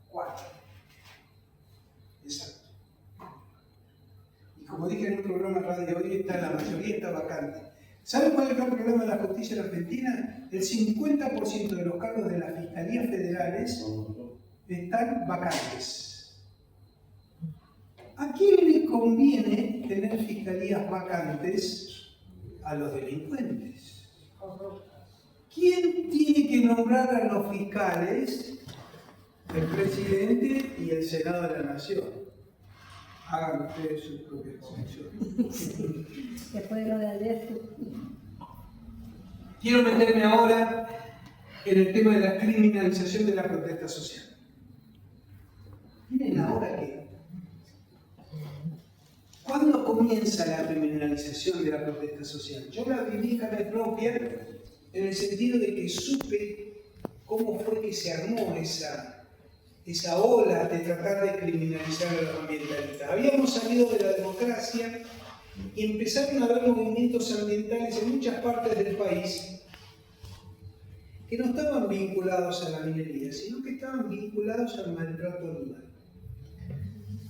4. Exacto. Y como dije en un programa de radio hoy, la mayoría está vacante. ¿Saben cuál es el gran problema de la justicia en Argentina? El 50% de los cargos de las fiscalías federales están vacantes. ¿A quién le conviene tener fiscalías vacantes? A los delincuentes. ¿Quién tiene que nombrar a los fiscales? El presidente y el Senado de la Nación. Hagan ustedes sus propias conexiones. Después de lo de ayer. Quiero meterme ahora en el tema de la criminalización de la protesta social. Miren ahora que ¿cuándo comienza la criminalización de la protesta social? Yo la viví carne propia en el sentido de que supe cómo fue que se armó esa ola de tratar de criminalizar a los ambientalistas. Habíamos salido de la democracia y empezaron a haber movimientos ambientales en muchas partes del país que no estaban vinculados a la minería, sino que estaban vinculados al maltrato animal.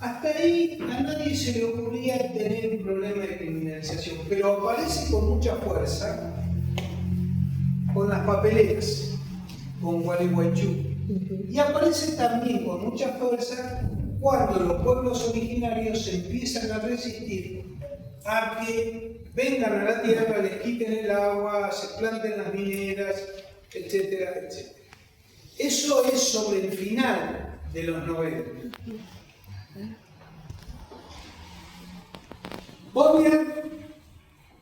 Hasta ahí a nadie se le ocurría tener un problema de criminalización, pero aparece con mucha fuerza con las papeletas, con Gualeguaychú. Y aparece también con mucha fuerza cuando los pueblos originarios se empiezan a resistir a que vengan a la tierra, les quiten el agua, se planten las mineras, etcétera, etcétera. Eso es sobre el final de los 90. Bosnia,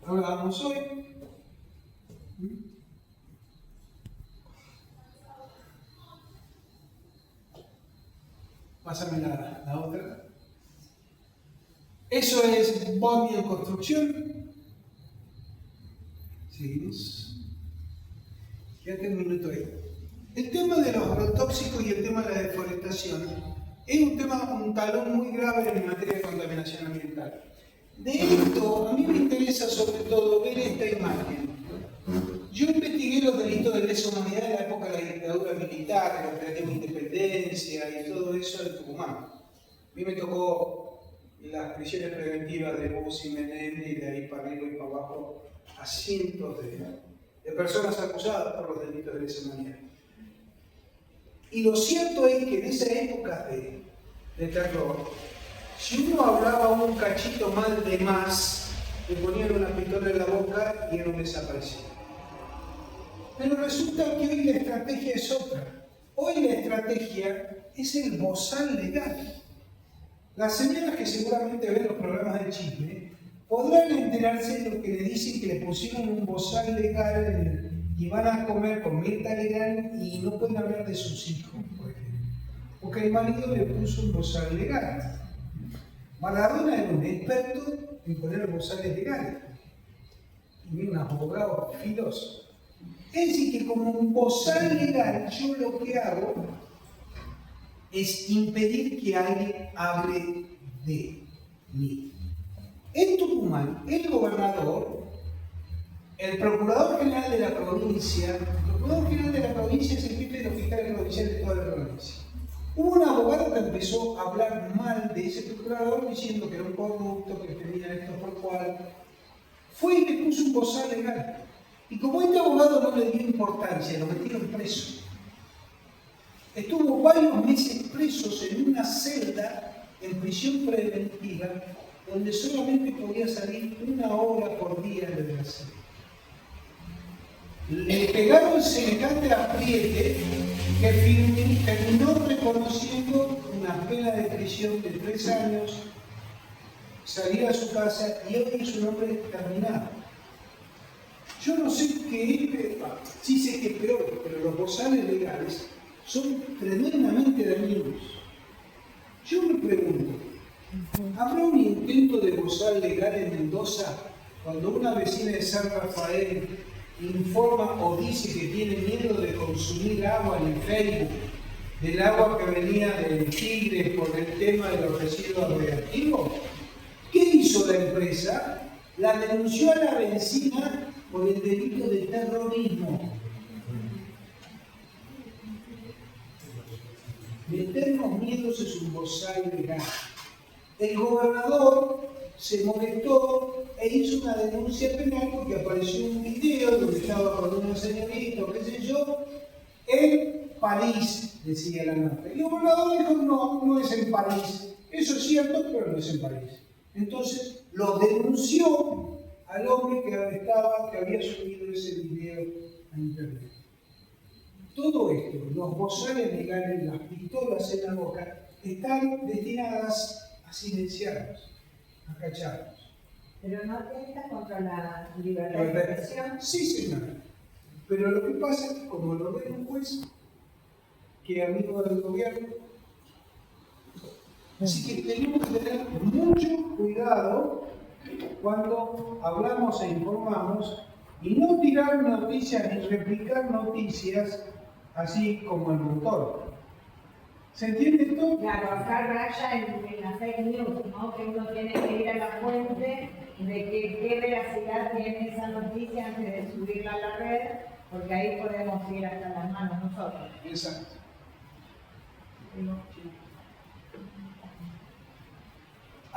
ahora vamos hoy. Pásame la otra. Eso es Bosnia en construcción. Seguimos. Quédate un minuto ahí. El tema de los agrotóxicos y el tema de la deforestación es un talón muy grave en materia de contaminación ambiental. De esto, a mí me interesa sobre todo ver esta imagen. Yo investigué los delitos de lesa humanidad en la época de la dictadura militar, la operativa Independencia y todo eso en Tucumán. A mí me tocó las prisiones preventivas de Bus y Menéndez y de ahí para arriba y para abajo a cientos de personas acusadas por los delitos de lesa humanidad. Y lo cierto es que en esa época de terror, si uno hablaba un cachito mal de más, le ponían una pistola en la boca y era un desaparecido. Pero resulta que hoy la estrategia es otra. Hoy la estrategia es el bozal legal. Las señoras que seguramente ven los programas de chisme podrán enterarse de lo que le dicen que le pusieron un bozal legal y van a comer con Mirta Legrand y no pueden hablar de sus hijos, por ejemplo. Porque el marido le puso un bozal legal. Maradona era un experto en poner bozales legales. Y un abogado filoso. Es decir, que como un bozal legal, yo lo que hago es impedir que alguien hable de mí. En Tucumán, el gobernador, el procurador general de la provincia, el procurador general de la provincia es el jefe de los fiscales provinciales de toda la provincia. Hubo un abogado que empezó a hablar mal de ese procurador diciendo que era un corrupto, que tenía esto por cual. Fue y le puso un bozal legal. Y como este abogado no le dio importancia, lo metieron preso. Estuvo varios meses presos en una celda en prisión preventiva, donde solamente podía salir 1 hora por día de la celda. Le pegaron semejante apriete que terminó reconociendo una pena de prisión de 3 años, salir a su casa y hoy es un hombre terminado. Yo no sé qué es, sí sé que es peor, pero los bozales legales son tremendamente dañinos. Yo me pregunto, ¿habrá un intento de bozal legal en Mendoza cuando una vecina de San Rafael informa o dice que tiene miedo de consumir agua en Facebook, del agua que venía del Tigre por el tema de los residuos radiactivos? ¿Qué hizo la empresa? La denunció a la vecina por el delito de terrorismo. Meternos miedos es un bozal legal. El gobernador se molestó e hizo una denuncia penal porque apareció un video donde estaba con una señorita o qué sé yo, en París, decía la nota. Y el gobernador dijo, no, no es en París. Eso es cierto, pero no es en París. Entonces lo denunció al hombre que había subido ese video a internet. Todo esto, los bozales legales, las pistolas en la boca, están destinadas a silenciarnos, a cacharnos. Pero no atenta contra la libertad de expresión. Sí, señora. Pero lo que pasa es que como lo ve un juez, que es amigo del gobierno, así que tenemos que tener mucho cuidado cuando hablamos e informamos y no tirar noticias ni replicar noticias así como el montón. ¿Se entiende esto? Claro, acá raya en la fake news, ¿no? Que uno tiene que ir a la fuente de qué veracidad tiene esa noticia antes de subirla a la red, porque ahí podemos ir hasta las manos nosotros. Exacto.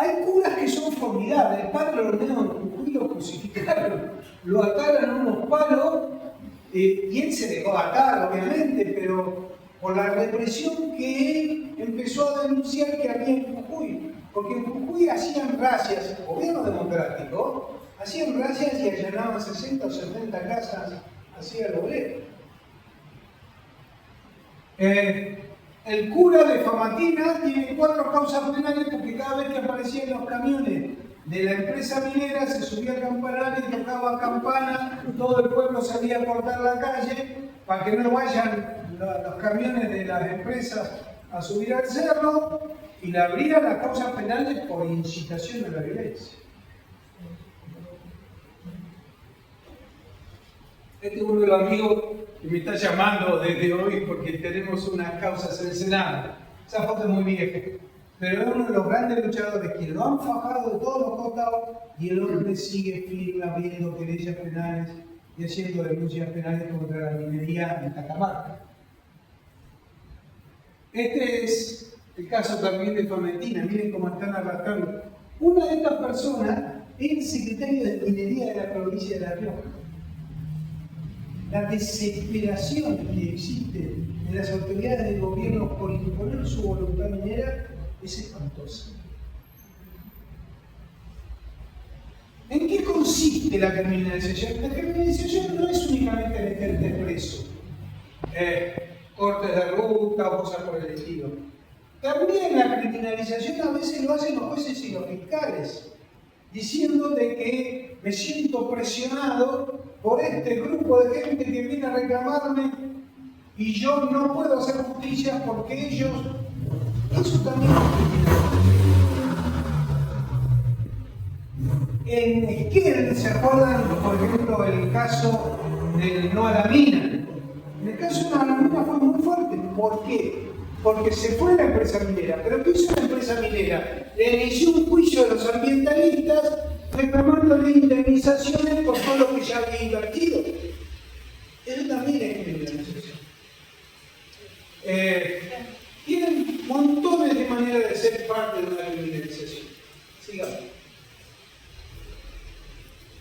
Hay curas que son formidables. El padre Romeo en Jujuy lo crucificaron, lo ataron a unos palos y él se dejó atar, obviamente, pero por la represión que él empezó a denunciar que había en Jujuy. Porque en Jujuy hacían razias, gobierno democrático, hacían razias y allanaban 60 o 70 casas hacia el obrero. El cura de Famatina tiene 4 causas penales porque cada vez que aparecían los camiones de la empresa minera se subía al campanario y tocaba campana, todo el pueblo salía a cortar la calle para que no vayan los camiones de las empresas a subir al cerro y le abrían las causas penales por incitación a la violencia. Este es uno de los amigos que me está llamando desde hoy porque tenemos unas causas en el Senado. Esa foto es muy vieja, pero es uno de los grandes luchadores que lo han fajado de todos los costados y el hombre sigue firme abriendo querellas penales y haciendo denuncias penales contra la minería en Cajamarca. Este es el caso también de Famatina. Miren cómo están arrastrando. Una de estas personas es el secretario de Minería de la provincia de La Rioja. La desesperación que existe en las autoridades del gobierno por imponer su voluntad minera es espantosa. ¿En qué consiste la criminalización? La criminalización no es únicamente meterte preso, cortes de ruta o cosas por el estilo. También la criminalización a veces lo hacen los jueces y los fiscales, diciendo de que me siento presionado por este grupo de gente que viene a reclamarme y yo no puedo hacer justicia porque ellos... Eso también es criminalización. En Esquel, ¿se acuerdan, por ejemplo, el caso del no a la mina? En el caso de no a la mina fue muy fuerte. ¿Por qué? Porque se fue la empresa minera. ¿Pero qué hizo la empresa minera? Le inició un juicio a los ambientalistas reclamándole indemnizaciones por todo lo que ya había invertido. Eso también es criminalización. Tienen montones de maneras de ser parte de una criminalización. Sigamos.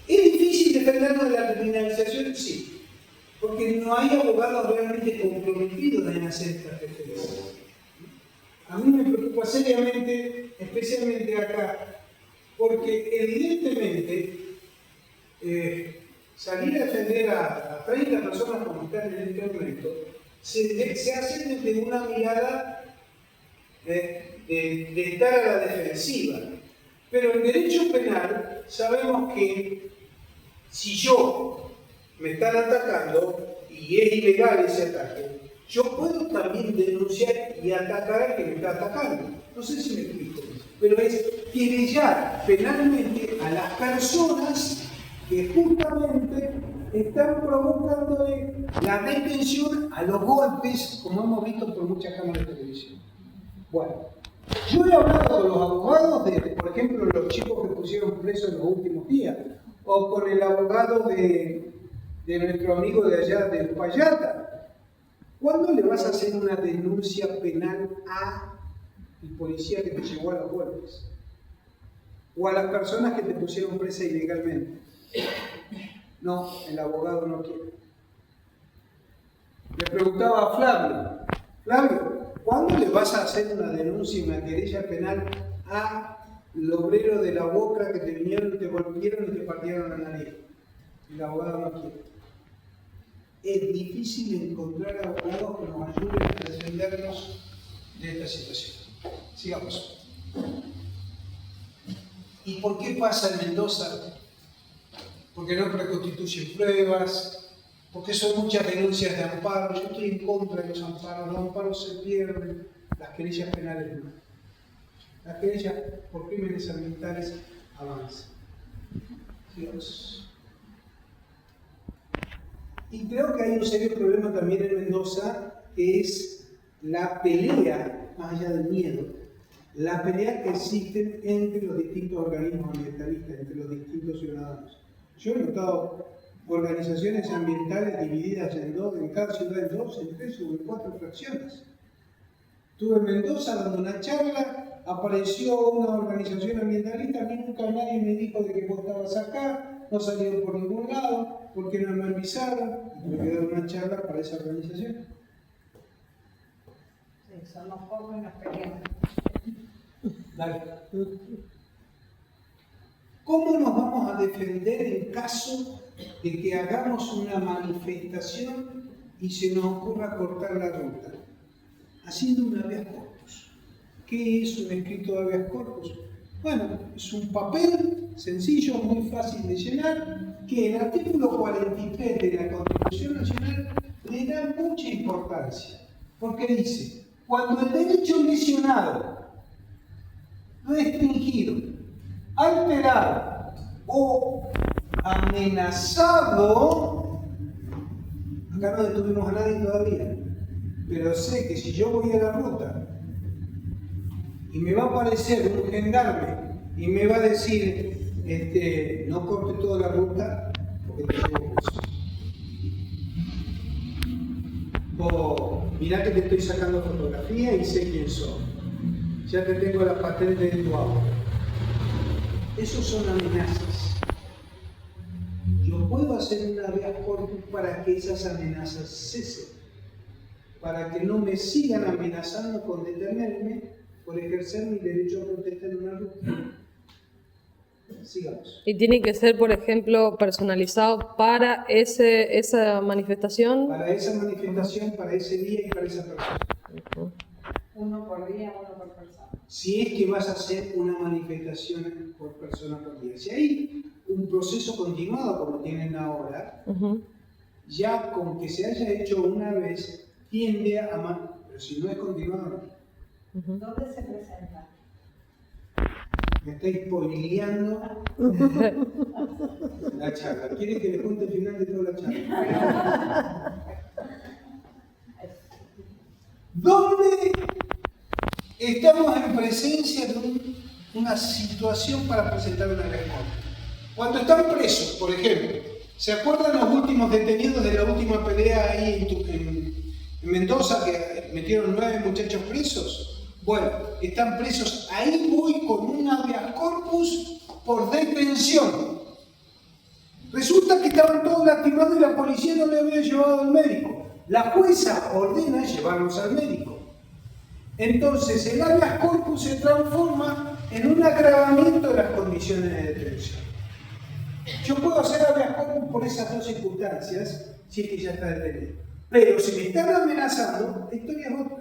¿Es difícil defendernos de la criminalización? Sí. Porque no hay abogados realmente comprometidos en hacer estas defensas. A mí me preocupa seriamente, especialmente acá, porque evidentemente salir a defender a 30 personas como están en este momento se hace desde una mirada de estar a la defensiva. Pero en derecho penal sabemos que si yo me están atacando y es ilegal ese ataque, yo puedo también denunciar y atacar al que me está atacando. No sé si me explico, pero es querellar penalmente a las personas que justamente están provocándole la detención a los golpes, como hemos visto por muchas cámaras de televisión. Bueno, yo he hablado con los abogados de, por ejemplo, los chicos que pusieron presos en los últimos días, o con el abogado de nuestro amigo de allá de Uspallata. ¿Cuándo le vas a hacer una denuncia penal a el policía que te llevó a los golpes? O a las personas que te pusieron presa ilegalmente. No, el abogado no quiere. Le preguntaba a Flavio, ¿cuándo le vas a hacer una denuncia y una querella penal al obrero de la Boca que te vinieron, te golpearon y te partieron la nariz? El abogado no quiere. Es difícil encontrar abogados que nos ayuden a defendernos de esta situación. Sigamos. ¿Y por qué pasa en Mendoza? Porque no reconstituyen pruebas, porque son muchas denuncias de amparo. Yo estoy en contra de los amparos se pierden, las querellas penales no. Las querellas por crímenes ambientales avanzan. Sigamos. Y creo que hay un serio problema también en Mendoza, que es la pelea, más allá del miedo, la pelea que existe entre los distintos organismos ambientalistas, entre los distintos ciudadanos. Yo he notado organizaciones ambientales divididas en dos, en cada ciudad en dos, en tres o en cuatro fracciones. Estuve en Mendoza dando una charla apareció una organización ambientalista, a mí nunca nadie me dijo de que vos estabas acá, no salieron por ningún lado, ¿por qué no me avisaron? Tuve que dar una charla para esa organización. Sí, son los pocos y los pequeños. Dale. ¿Cómo nos vamos a defender en caso de que hagamos una manifestación y se nos ocurra cortar la ruta? Haciendo un habeas corpus. ¿Qué es un escrito de habeas corpus? Bueno, es un papel sencillo, muy fácil de llenar, que el artículo 43 de la Constitución Nacional le da mucha importancia, porque dice, cuando el derecho lesionado, restringido, alterado o amenazado, acá no detuvimos a nadie todavía, pero sé que si yo voy a la ruta y me va a aparecer un gendarme y me va a decir, no corte toda la ruta porque te llevo preso. O mirá que te estoy sacando fotografía y sé quién soy. Ya te tengo la patente de tu auto. Esos son amenazas. Yo puedo hacer una habeas corpus para que esas amenazas cesen, para que no me sigan amenazando con detenerme por ejercer mi derecho a protestar en una ruta. Sigamos. ¿Y tiene que ser, por ejemplo, personalizado para esa manifestación? Para esa manifestación, para ese día y para esa persona. Uno por día, uno por persona. Si es que vas a hacer una manifestación por persona por día. Si hay un proceso continuado como tienen ahora, ya con que se haya hecho una vez, tiende a más, pero si no es continuado, no. ¿Dónde se presenta? Me está spoileando la charla. ¿Quiere que le cuente el final de toda la charla? ¿Dónde estamos en presencia de una situación para presentar una habeas corpus? Cuando están presos, por ejemplo, ¿se acuerdan los últimos detenidos de la última pelea ahí en Mendoza que metieron 9 muchachos presos? Bueno, están presos. Ahí voy con un habeas corpus por detención. Resulta que estaban todos lastimados y la policía no le había llevado al médico. La jueza ordena llevarlos al médico. Entonces el habeas corpus se transforma en un agravamiento de las condiciones de detención. Yo puedo hacer habeas corpus por esas dos circunstancias, si es que ya está detenido. Pero si me están amenazando, la historia es otra.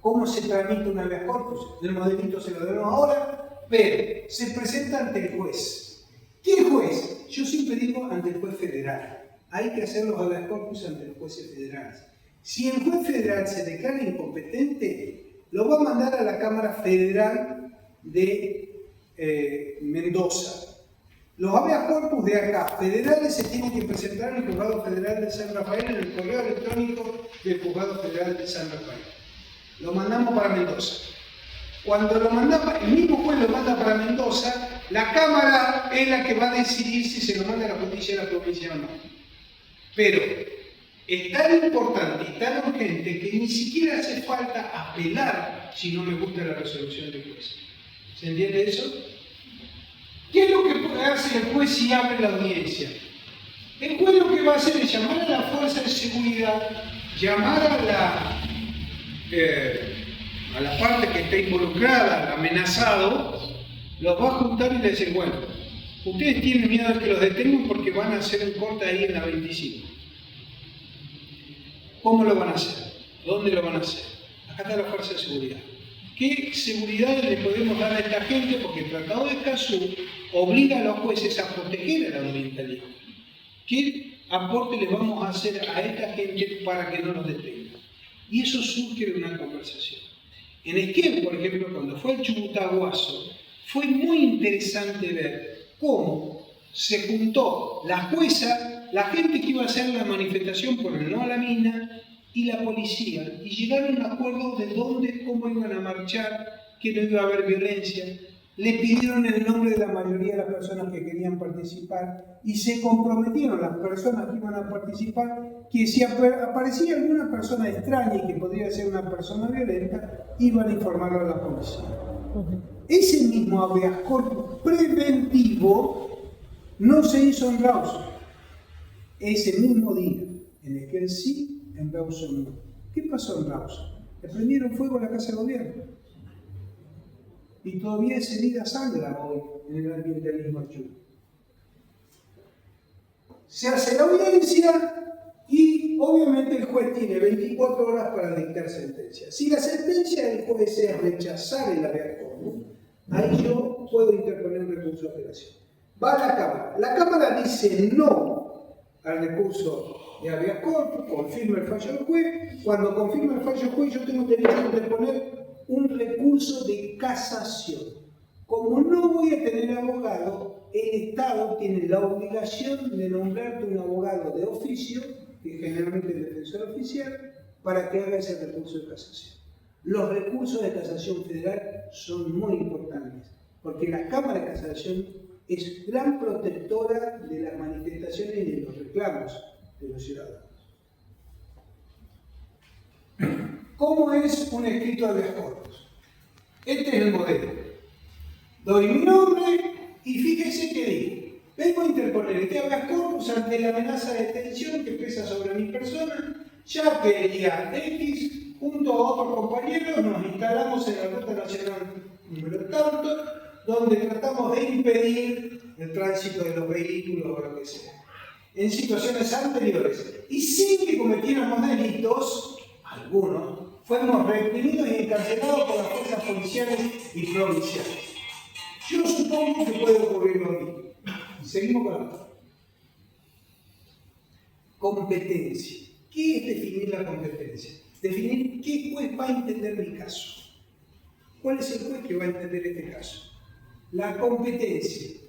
¿Cómo se tramita un habeas corpus? El modelito se lo damos ahora, pero se presenta ante el juez. ¿Qué juez? Yo siempre digo ante el juez federal. Hay que hacer los habeas corpus ante los jueces federales. Si el juez federal se declara incompetente, lo va a mandar a la Cámara Federal de Mendoza. Los habeas corpus de acá, federales, se tienen que presentar en el Juzgado Federal de San Rafael, en el correo electrónico del Juzgado Federal de San Rafael. Lo mandamos para Mendoza. Cuando lo mandamos, el mismo juez lo manda para Mendoza, la Cámara es la que va a decidir si se lo manda a la justicia de la provincia o no. Pero es tan importante y tan urgente que ni siquiera hace falta apelar si no me gusta la resolución del juez. ¿Se entiende eso? ¿Qué es lo que puede hacer el juez si abre la audiencia? El juez lo que va a hacer es llamar a la fuerza de seguridad, llamar a la parte que está involucrada, al amenazado, los va a juntar y le dice, bueno, ustedes tienen miedo de que los detengan porque van a hacer un corte ahí en la 25. ¿Cómo lo van a hacer? ¿Dónde lo van a hacer? Acá está la fuerza de seguridad. ¿Qué seguridad le podemos dar a esta gente? Porque el Tratado de Escazú obliga a los jueces a proteger al ambientalismo. ¿Qué aporte les vamos a hacer a esta gente para que no los detengan? Y eso surge de una conversación. En Esquel, por ejemplo, cuando fue el Chubutaguazo, fue muy interesante ver cómo se juntó la jueza, la gente que iba a hacer la manifestación por el no a la mina y la policía, y llegaron a un acuerdo de dónde, cómo iban a marchar, que no iba a haber violencia. le pidieron el nombre de la mayoría de las personas que querían participar y se comprometieron las personas que iban a participar que si aparecía alguna persona extraña y que podría ser una persona violenta, iban a informarlo a la policía. Ese mismo habeas corpus preventivo no se hizo en Rawson. Ese mismo día en el que el sí, en Rawson no. ¿Qué pasó en Rawson? Le prendieron fuego a la Casa de Gobierno. Y todavía esa herida sangra hoy en el ambientalismo achú. Se hace la audiencia y obviamente el juez tiene 24 horas para dictar sentencia. Si la sentencia del juez es rechazar el habeas corpus, ahí yo puedo interponer un recurso de apelación. Va a la Cámara. La Cámara dice no al recurso de habeas corpus, confirma el fallo del juez. Cuando confirma el fallo del juez, yo tengo derecho a interponer un recurso de casación. Como no voy a tener abogado, el Estado tiene la obligación de nombrarte un abogado de oficio, que generalmente es el defensor oficial, para que haga ese recurso de casación. Los recursos de casación federal son muy importantes, porque la Cámara de Casación es gran protectora de las manifestaciones y de los reclamos de los ciudadanos. ¿Cómo es un escrito de habeas corpus? Este es el modelo. Doy mi nombre y fíjese que digo, vengo a interponer este habeas corpus ante la amenaza de detención que pesa sobre mi persona, ya que el día X, junto a otros compañeros, nos instalamos en la Ruta Nacional número tanto, donde tratamos de impedir el tránsito de los vehículos o lo que sea, en situaciones anteriores. Y sin que cometiéramos delitos, algunos, fuimos reprimidos y encarcelados por las fuerzas policiales y provinciales. Yo supongo que puede ocurrir lo mismo. Seguimos con la otra. Competencia. ¿Qué es definir la competencia? Definir qué juez va a entender mi caso. ¿Cuál es el juez que va a entender este caso? La competencia.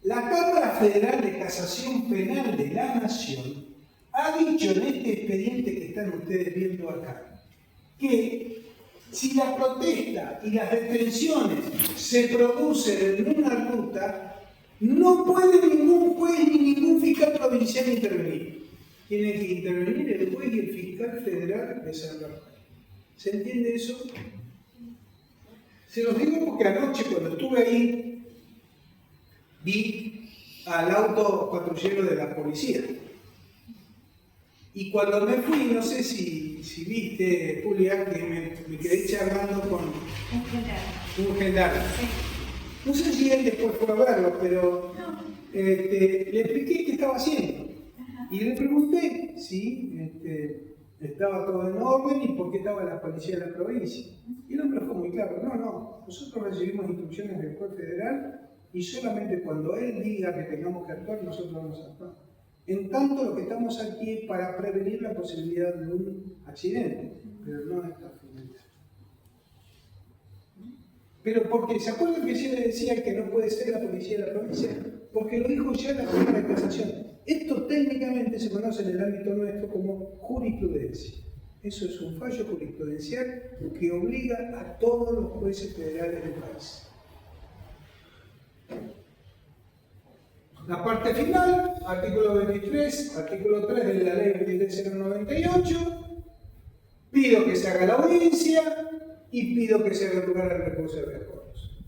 La Cámara Federal de Casación Penal de la Nación ha dicho en este expediente que están ustedes viendo acá, que si la protesta y las detenciones se producen en una ruta, no puede ningún juez ni ningún fiscal provincial intervenir. Tiene que intervenir el juez y el fiscal federal de San Rafael. ¿Se entiende eso? Se los digo porque anoche cuando estuve ahí vi al auto patrullero de la policía. Y cuando me fui, no sé si viste, Julia, que me quedé charlando con un gendarme. No sé si él después fue a verlo, pero le expliqué qué estaba haciendo. Y le pregunté si estaba todo en orden y por qué estaba la policía de la provincia. Y el hombre fue muy claro, no, nosotros recibimos instrucciones del juez federal y solamente cuando él diga que tengamos que actuar, nosotros vamos a actuar. En tanto, lo que estamos aquí es para prevenir la posibilidad de un accidente, pero no esta finalidad. Pero porque, ¿se acuerdan que yo le decía que no puede ser la policía de la provincia? Porque lo dijo ya la Cámara de Casación. Esto técnicamente se conoce en el ámbito nuestro como jurisprudencia. Eso es un fallo jurisprudencial que obliga a todos los jueces federales del país. La parte final, artículo 23, artículo 3 de la ley 23.098, pido que se haga la audiencia y pido que se dé lugar al recurso de habeas corpus.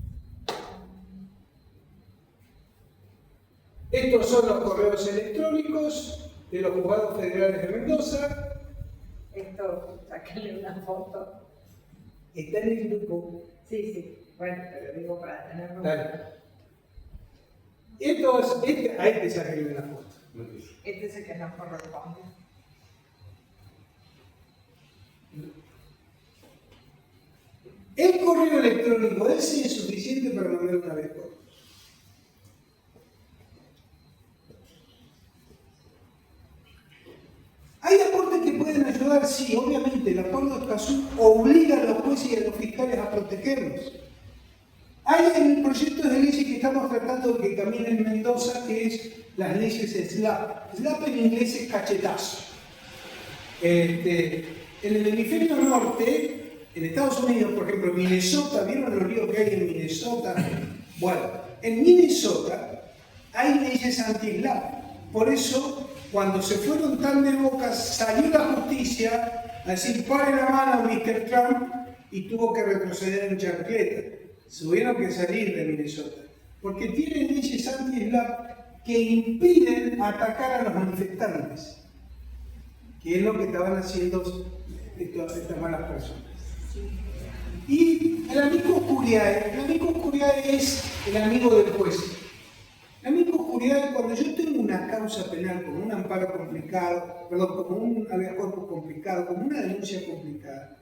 Estos son los correos electrónicos de los juzgados federales de Mendoza. Esto, sacarle una foto. Está en el grupo. Sí, bueno, pero digo para tenerlo. Dale. A este sacarle una foto. Este es el que nos corresponde. El correo electrónico ese es suficiente para mandar una vez por. Hay aportes que pueden ayudar, sí, obviamente. El acuerdo de Escazú obliga a los jueces y a los fiscales a protegernos. Hay en el proyecto de ley que estamos tratando de que camine en Mendoza, que es las leyes SLAP. SLAP en inglés es cachetazo. En el hemisferio norte en Estados Unidos, por ejemplo, en Minnesota, ¿vieron los ríos que hay en Minnesota? Bueno, en Minnesota hay leyes anti-islam. Por eso, cuando se fueron tan de boca, salió la justicia a decir, pare la mano, Mr. Trump, y tuvo que retroceder en chancleta. Tuvieron que salir de Minnesota, porque tienen leyes anti-islam que impiden atacar a los manifestantes, que es lo que estaban haciendo estas malas personas. Y el amigo Curiae es el amigo del juez. El amigo Curiae, cuando yo tengo una causa penal, como un amparo complicado, como un habeas corpus complicado, como una denuncia complicada,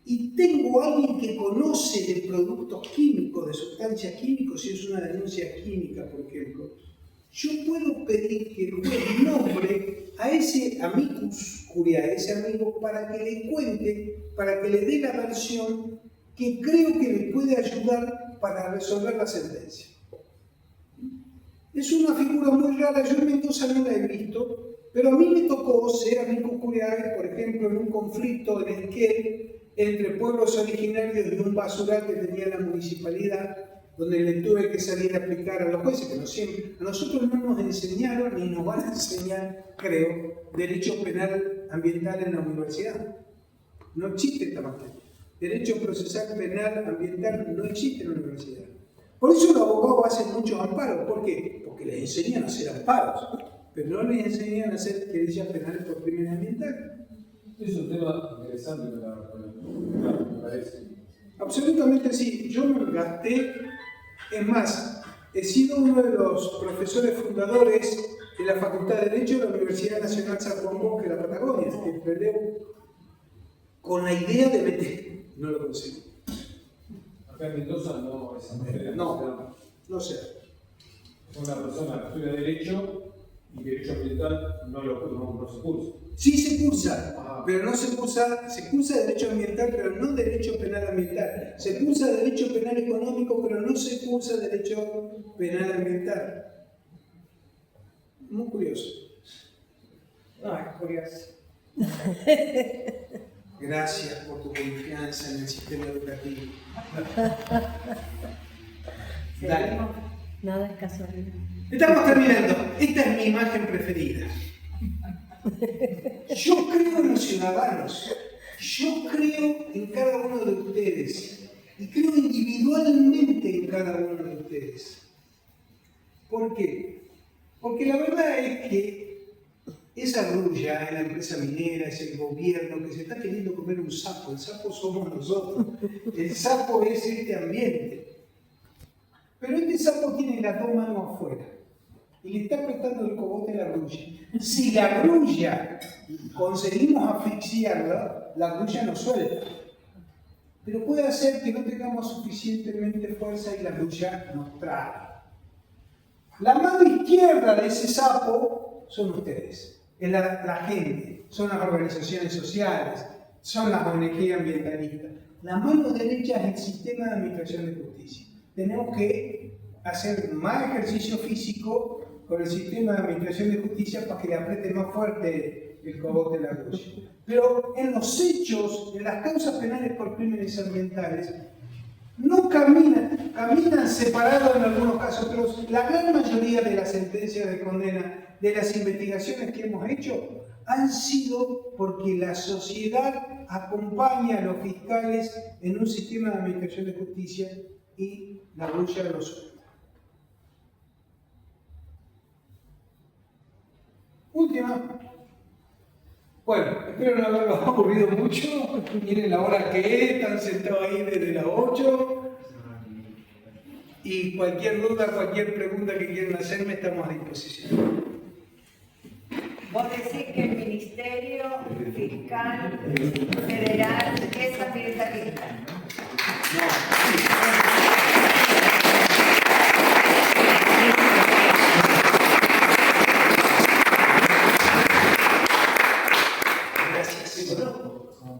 y tengo a alguien que conoce de productos químicos, de sustancias químicas, si es una denuncia química, por ejemplo, yo puedo pedir que el juez nombre a ese amicus curiae, ese amigo, para que le cuente, para que le dé la versión que creo que le puede ayudar para resolver la sentencia. Es una figura muy rara, yo en Mendoza no la he visto, pero a mí me tocó ser amicus curiae, por ejemplo, en un conflicto en Esquel entre pueblos originarios de un basural que tenía la municipalidad, donde le tuve que salir a explicar a los jueces, que no siempre, a nosotros no nos enseñaron ni nos van a enseñar, creo, derecho penal ambiental en la universidad. No existe esta materia. Derecho procesal penal ambiental no existe en la universidad. Por eso los abogados hacen muchos amparos. ¿Por qué? Porque les enseñan a hacer amparos, pero no les enseñan a hacer querellas penales por crímenes ambientales. Es un tema interesante, me parece. Absolutamente sí. Yo me gasté, es más, he sido uno de los profesores fundadores de la Facultad de Derecho de la Universidad Nacional San Juan Bosque de la Patagonia, el PELEU, con la idea de meter. No lo conseguí. Acá en Mendoza no es materia. No sé. Una persona que estudia Derecho y Derecho Ambiental no se cursa. Sí se cursa, pero no se cursa Derecho Ambiental, pero no Derecho Penal Ambiental. Se cursa Derecho Penal Económico, pero no se cursa Derecho Penal Ambiental. Muy curioso. No, es curioso. Gracias por tu confianza en el sistema educativo. Dale. Nada es casualidad. Estamos terminando. Esta es mi imagen preferida. Yo creo en los ciudadanos. Yo creo en cada uno de ustedes. Y creo individualmente en cada uno de ustedes. ¿Por qué? Porque la verdad es que esa rulla en la empresa minera, es el gobierno que se está queriendo comer un sapo. El sapo somos nosotros. El sapo es este ambiente. Pero este sapo tiene las dos manos afuera y le está apretando el cogote a la grulla. Si la grulla conseguimos asfixiarla, la grulla nos suelta. Pero puede hacer que no tengamos suficientemente fuerza y la grulla nos traga. La mano izquierda de ese sapo son ustedes, es la gente, son las organizaciones sociales, son las ONG ambientalistas. La mano derecha es el sistema de administración de justicia. Tenemos que hacer más ejercicio físico con el sistema de administración de justicia para que le apriete más fuerte el cogote de la grulla. Pero en los hechos, en las causas penales por crímenes ambientales, no caminan separados en algunos casos, pero la gran mayoría de las sentencias de condena, de las investigaciones que hemos hecho, han sido porque la sociedad acompaña a los fiscales en un sistema de administración de justicia y la grulla lo suelta. Última. Bueno, espero no haberlos aburrido mucho. Miren la hora que es, están sentados ahí desde las 8. Y cualquier duda, cualquier pregunta que quieran hacerme, estamos a disposición. Vos decís que el Ministerio Fiscal Federal es ambientalista. No.